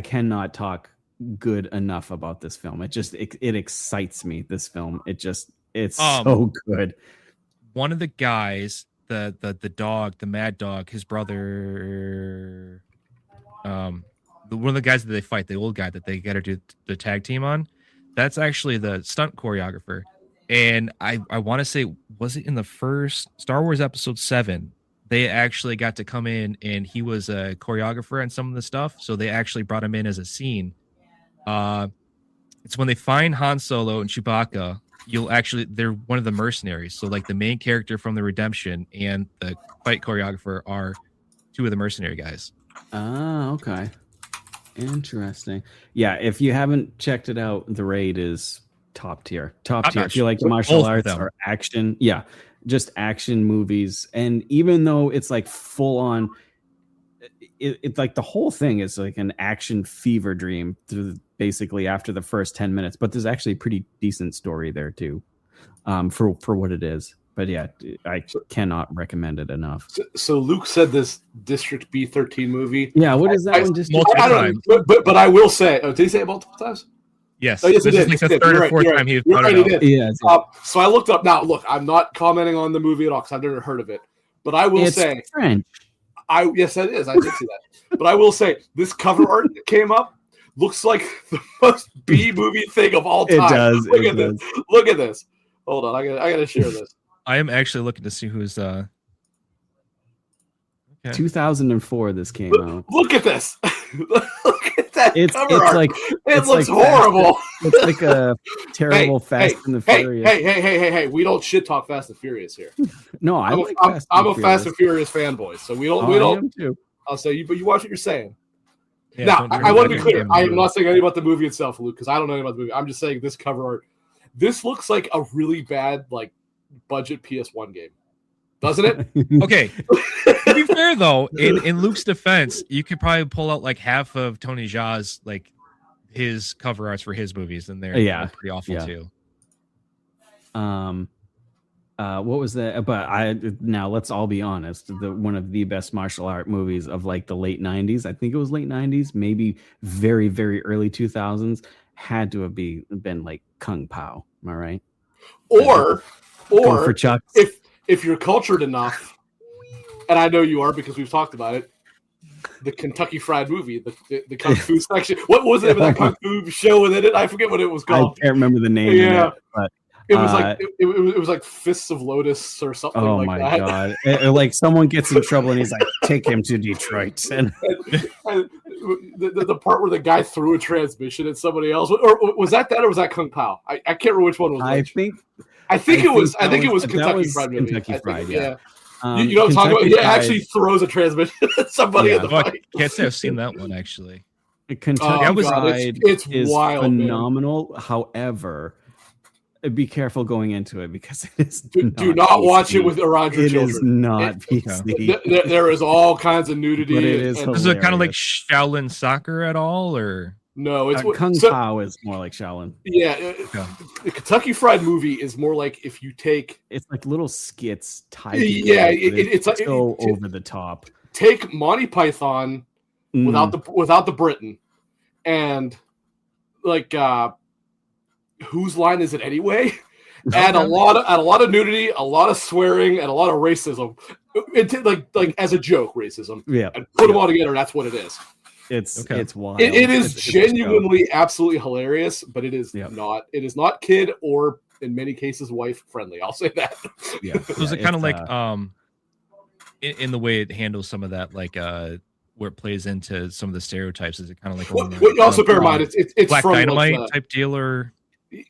cannot talk good enough about this film. It excites me. This film, it's so good. One of the guys, the dog, the mad dog, his brother, one of the guys that they fight, the old guy that they got to do the tag team on, that's actually the stunt choreographer. And I want to say, was it in the first Star Wars Episode 7? They actually got to come in, and he was a choreographer on some of the stuff. So they actually brought him in as a scene. It's when they find Han Solo and Chewbacca, they're one of the mercenaries. So like the main character from the Redemption and the fight choreographer are two of the mercenary guys. Ah, okay. Interesting. Yeah, if you haven't checked it out, The Raid is top tier. Top tier. If you like martial arts or action, just action movies. And even though it's like full on, it's like the whole thing is like an action fever dream basically after the first 10 minutes, but there's actually a pretty decent story there too, for what it is. But yeah, I cannot recommend it enough. So Luke said this District B13 movie. Yeah, what is that one? I don't know, but I will say, did he say it multiple times? Yes. Oh, yes, this is like the third or fourth time he brought it up. Yeah, so I looked up. Now, look, I'm not commenting on the movie at all because I've never heard of it. But I will say, French. Yes, it is. I did see that. But I will say, this cover art that came up looks like the most B movie thing of all time. It does. Look at this. Hold on, I gotta share this. I am actually looking to see who's. Okay. 2004. This came out. Look at this. Look at that cover art. Like it looks horrible. It's like a terrible Fast and the Furious. Hey! We don't shit talk Fast and Furious here. No, I'm a Fast and Furious fanboy, so we don't. I am too. I'll say you, but you watch what you're saying. Yeah, now, I want to be clear. I am not saying anything about the movie itself, Luke, because I don't know anything about the movie. I'm just saying this cover art. This looks like a really bad, like, budget PS1 game, doesn't it? Okay. To be fair, though, in Luke's defense, you could probably pull out like half of Tony Jaa's like his cover arts for his movies, and they're pretty awful too. What was that? But now let's all be honest. One of the best martial art movies of like the late 90s, I think it was late 90s, maybe very, very early 2000s, had to have been like Kung Pao. Am I right? Or Go for Chuck. if you're cultured enough, and I know you are because we've talked about it, the Kentucky Fried Movie, the Kung Fu section. What was the name of that Kung Fu show within it? I forget what it was called. I can't remember the name of it, but it was like it was like Fists of Lotus or something like that. Oh my god! Or like someone gets in trouble and he's like, "Take him to Detroit." And the part where the guy threw a transmission at somebody else, or was that or was that Kung Pao? I can't remember which one was. I which. think it was Kentucky Fried Movie. Kentucky Fried, yeah. You know what I'm talking about? He actually throws a transmission at somebody in the fight. I can't say I've seen that one actually. Kentucky Fried is wild, phenomenal. Man. However, be careful going into it because it is do not watch it with around your children. It is not PC. There is all kinds of nudity. But it is. Is it kind of like Shaolin soccer at all, or no? It's Kung Pao is more like Shaolin. Yeah, the Kentucky Fried Movie is more like if you take. It's like little skits tied. Yeah, it's like so over the top. Take Monty Python without the Britain, and like. Whose line is it anyway? Add a lot of nudity, a lot of swearing, and a lot of racism. Like as a joke, racism. Yeah, and put them all together. That's what it is. It's wild. It is genuinely, absolutely hilarious, but it is not. It is not kid or in many cases wife friendly. I'll say that. Yeah. So is it kind of like in the way it handles some of that, like where it plays into some of the stereotypes? Is it kind of like you also bear in mind it's Black from Dynamite type deal or?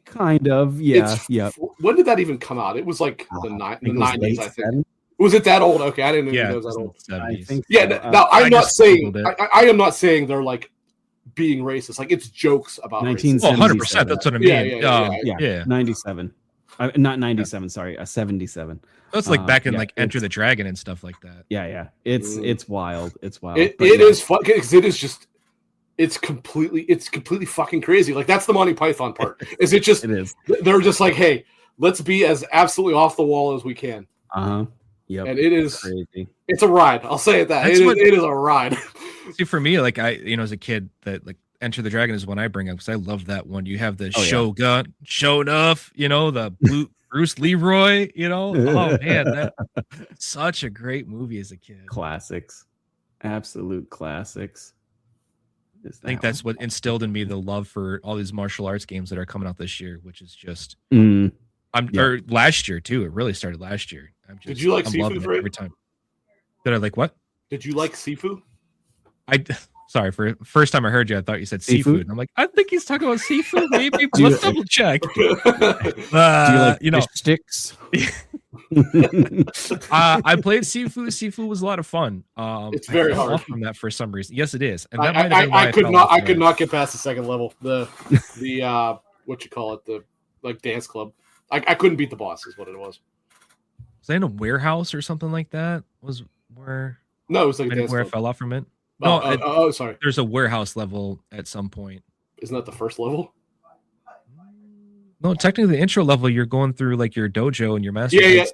Kind of, yeah. When did that even come out? It was like the 90s, I think. Was it that old? Okay, I didn't even know it was that old. 70s. I think so. Now I'm not saying I am not saying they're like being racist. Like it's jokes about 100%. That's what I mean. Yeah. 97. Not 97. Sorry, 77. That's like back in like Enter the Dragon and stuff like that. Yeah. It's wild. It's wild. It is fun because it is just. It's completely fucking crazy. Like that's the Monty Python part. Is it just? It is. They're just like, hey, let's be as absolutely off the wall as we can. Yep. And it is crazy. It's a ride. I'll say it that. It is a ride. See, for me, like as a kid, that like Enter the Dragon is one I bring up because I love that one. You have the Shogun, Shonuff, the Bruce Leroy, Oh man, that's such a great movie as a kid. Classics, absolute classics. I think that's what instilled in me the love for all these martial arts games that are coming out this year, which is just or last year too. It really started last year. Did you like Sifu every time? Did I like what? Did you like Sifu? Sorry, for first time I heard you, I thought you said seafood. And I'm like, I think he's talking about seafood. Maybe let's double check. Do you like fish sticks? I played Sifu. Sifu was a lot of fun. It's very hard from that for some reason. Yes, it is. And that I could not get past the second level. The what you call it, the like dance club. I couldn't beat the boss. Is what it was. Was that in a warehouse or something like that? Was where? No, it was like a dance where club. I fell off from it. No, sorry. There's a warehouse level at some point. Isn't that the first level? No, technically the intro level, you're going through like your dojo and your master.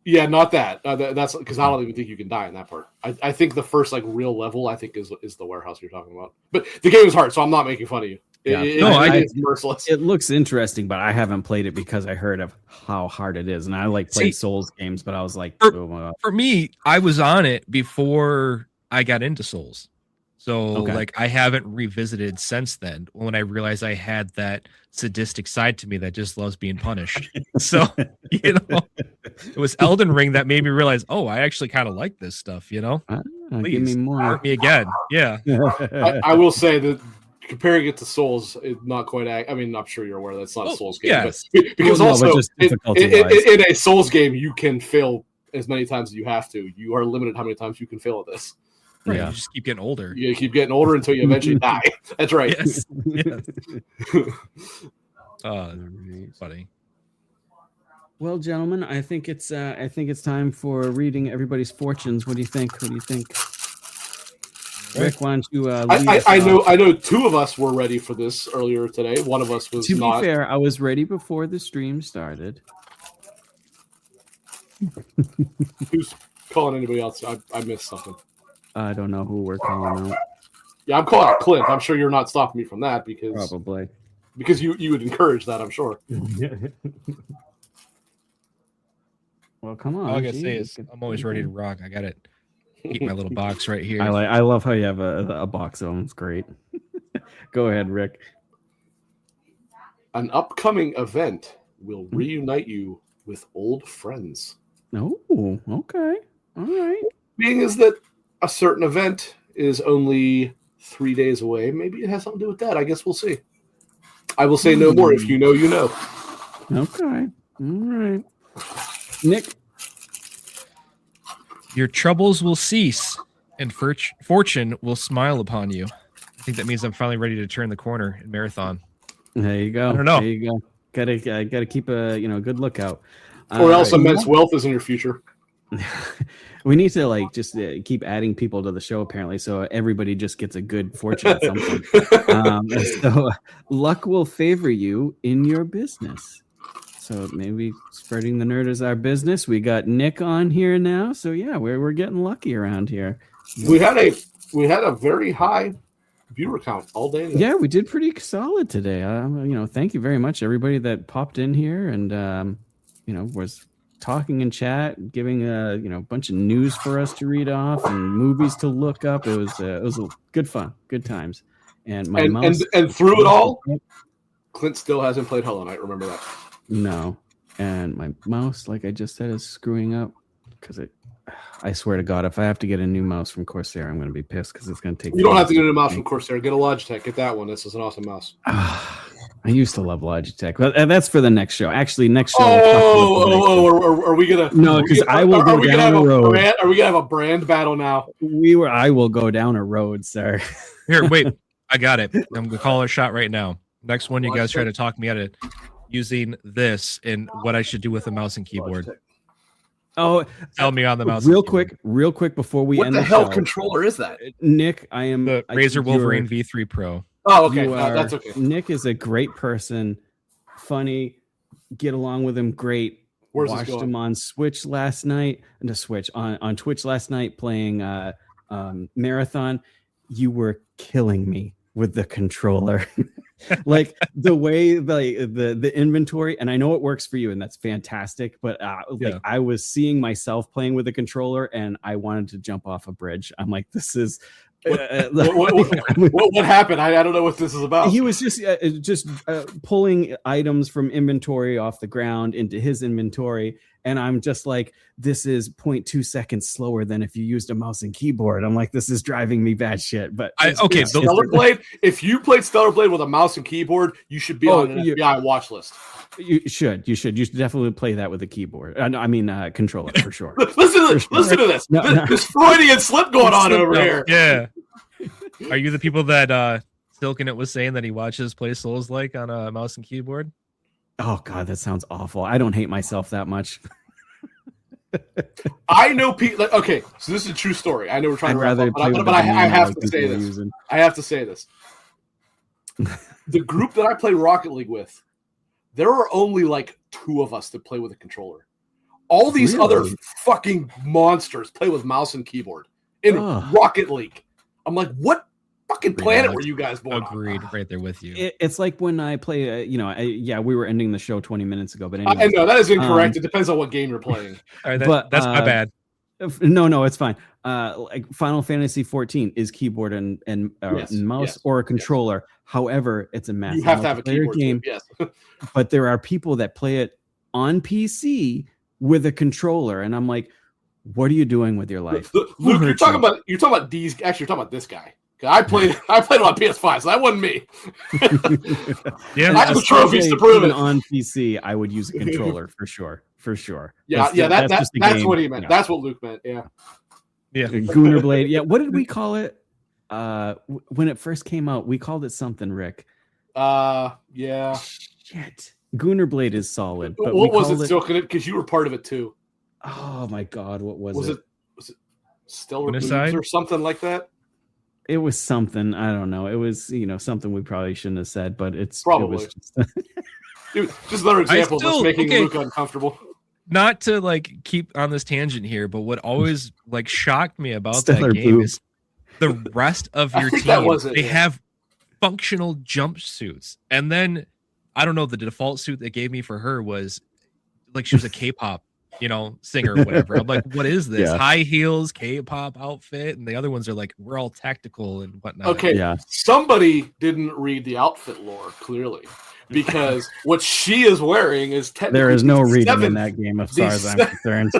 Yeah, not that. That's because I don't even think you can die in that part. I think the first like real level, I think is the warehouse you're talking about. But the game is hard, so I'm not making fun of you. It's merciless. It looks interesting, but I haven't played it because I heard of how hard it is, and I like play Souls games, but I was like, oh my God. For me, I was on it before I got into Souls. So like I haven't revisited since then when I realized I had that sadistic side to me that just loves being punished. So, it was Elden Ring that made me realize, I actually kind of like this stuff, Please, give me more. Hurt me again. Yeah. I will say that comparing it to Souls, it's not quite. I mean, I'm sure you're aware that's not a Souls game. Yes. But because in a Souls game, you can fail as many times as you have to. You are limited how many times you can fail at this. Right, you just keep getting older. You keep getting older until you eventually die. That's right. Yes. Funny. Well, gentlemen, I think it's time for reading everybody's fortunes. What do you think? Rick, why don't you? I know two of us were ready for this earlier today. One of us was not. To be fair, I was ready before the stream started. Who's calling anybody else? I missed something. I don't know who we're calling out. Yeah, I'm calling out Clint. I'm sure you're not stopping me from that because probably you would encourage that. I'm sure. Well, come on. All I gotta say Jesus. is I'm always ready to rock. I got it. Keep my little box right here. I love how you have a box of them. It's great. Go ahead, Rick. An upcoming event will reunite you with old friends. Oh, okay. All right. Being is that a certain event is only 3 days away, maybe it has something to do with that. I guess we'll see. I will say no more. If you know, you know. Okay. All right. Nick. Your troubles will cease, and fortune will smile upon you. I think that means I'm finally ready to turn the corner in marathon. There you go. I don't know. There you go. Gotta keep a good lookout. Or else immense wealth is in your future. We need to just keep adding people to the show, apparently, so everybody just gets a good fortune at some point. So luck will favor you in your business. So maybe spreading the nerd is our business. We got Nick on here now, so yeah, we're getting lucky around here. We had a very high viewer count all day today. Yeah, we did pretty solid today. Thank you very much, everybody that popped in here and was talking in chat, giving a bunch of news for us to read off and movies to look up. It was a good fun, good times. And and through it all, Clint still hasn't played Hollow Knight. Remember that? No, and my mouse, like I just said, is screwing up because I swear to God, if I have to get a new mouse from Corsair, I'm going to be pissed because it's going to take. You don't have to get a new mouse from Corsair. Get a Logitech. Get that one. This is an awesome mouse. I used to love Logitech, but that's for the next show. Actually, next show. Are we gonna? No, because I will go down a road. Are we gonna have a brand battle now? I will go down a road, sir. Here, wait. I got it. I'm gonna call a shot right now. Next one, you guys try to talk me out of using this and what I should do with a mouse and keyboard. Oh, tell me on the mouse. Real quick before we end the show. What the hell controller is that? Nick, I am the Razer Wolverine V3 Pro. Oh, okay. That's okay. Nick is a great person, funny, get along with him great. Watched him on Switch last night, on Twitch last night playing Marathon. You were killing me with the controller. Like the way the inventory, and I know it works for you and that's fantastic, but I was seeing myself playing with the controller and I wanted to jump off a bridge. I'm like, this is what happened? I don't know what this is about. He was just pulling items from inventory off the ground into his inventory, and I'm just like, this is 0.2 seconds slower than if you used a mouse and keyboard. I'm like, this is driving me batshit. But Stellar Blade. If you played Stellar Blade with a mouse and keyboard, you should be on an FBI watch list. You should definitely play that with a keyboard. Controller for sure. Listen to this. This Freudian slip going on over here. Yeah. Are you the people that Silken was saying that he watches play Souls like on a mouse and keyboard? Oh God, that sounds awful. I don't hate myself that much. I know people. Okay, so this is a true story. I know we're trying to wrap up, but I have to say this. I have to say this. The group that I play Rocket League with, there are only like 2 of us that play with a controller. All these other fucking monsters play with mouse and keyboard in Rocket League. I'm like, what fucking planet were you guys born Agreed, on? right there with you. It's like when I play, we were ending the show 20 minutes ago, but anyway. I know, that is incorrect. It depends on what game you're playing. All right, that's my bad. No, it's fine. Like Final Fantasy 14 is keyboard and mouse or a controller. However, it's a massive You have to have a keyboard game. Too, yes. But there are people that play it on PC with a controller, and I'm like, what are you doing with your life? Luke, you're talking about these. Actually, you're talking about this guy. I played it on PS5, so that wasn't me. Yeah, I have the trophies to prove it. On PC, I would use a controller for sure. Yeah, that's what he meant. That's what Luke meant. Yeah. Gooner Blade. Yeah, what did we call it? When it first came out, we called it something, Rick. Yeah. Shit. Gooner Blade is solid. But what was it still? Because you were part of it too. Oh my God, what was it? Was it Stellar Blues or something like that? It was something. I don't know. It was something we probably shouldn't have said, but probably just another example of us making Luke uncomfortable. Not to keep on this tangent here, but what always shocked me about Stellar that game Boob. is the rest of your team. They have functional jumpsuits, and then I don't know. The default suit they gave me for her was she was a K-pop singer or whatever. I'm like, what is this? Yeah. High heels, K-pop outfit, and the other ones are like, we're all tactical and whatnot. Okay, Yeah. somebody didn't read the outfit lore clearly, because what she is wearing is technically There is no the reading in seventh- that game, as the far as I'm se- concerned.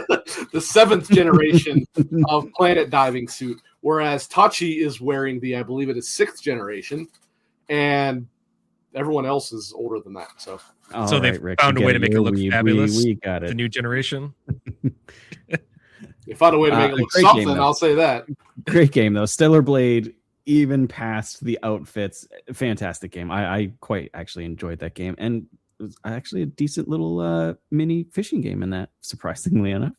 the 7th generation of planet diving suit, whereas Tachi is wearing the, I believe it is 6th generation, and everyone else is older than that. So All So they've right, Rick, found a we way get to make it you. look We fabulous. got The it. new generation. they found a way to make it A look great something. game, though. I'll say that. Great game though. Stellar Blade, even past the outfits, fantastic game. I quite actually enjoyed that game, and it was actually a decent little mini fishing game in that, surprisingly enough.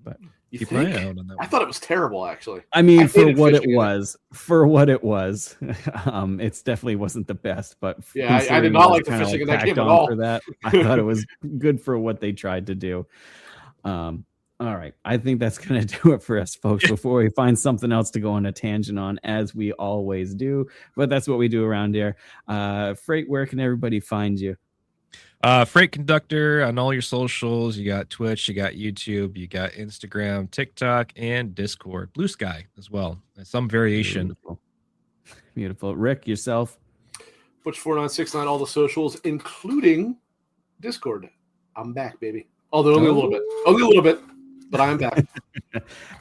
But You Keep an think? eye out on that I one. thought it was terrible, actually. I mean, I for hated what it fishing in it. was, it's definitely wasn't the best. But Yeah, I did considering not it was like the kinda, fishing in that tacked game at on all. For that, I thought it was good for what they tried to do. All right, I think that's gonna do it for us, folks. Before we find something else to go on a tangent on, as we always do, but that's what we do around here. Freight, where can everybody find you? Freight Conductor on all your socials. You got Twitch, you got YouTube, you got Instagram, TikTok, and Discord. Blue Sky as well. Some variation. Beautiful. Rick, yourself. Butch4969, all the socials, including Discord. I'm back, baby. Although only a little bit. Only a little bit, but I'm back.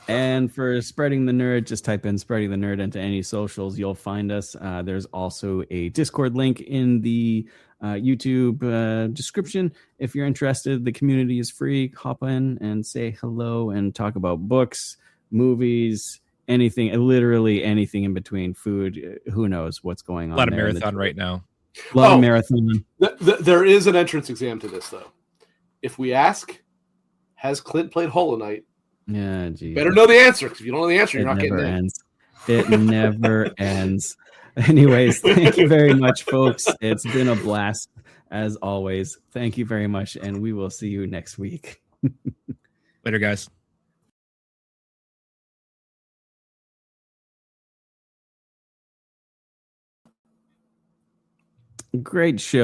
And for Spreading the Nerd, just type in Spreading the Nerd into any socials. You'll find us. There's also a Discord link in the YouTube description. If you're interested, the community is free. Hop in and say hello and talk about books, movies, anything, literally anything in between. Food, who knows what's going on. A lot of there in marathon right now. A lot of marathon. There is an entrance exam to this, though. If we ask, has Clint played Hollow Knight? Yeah, geez. Better know the answer, because if you don't know the answer, It you're not never getting in. ends. It never ends. Anyways, thank you very much, folks. It's been a blast as always. Thank you very much, and we will see you next week. Later, guys. Great show.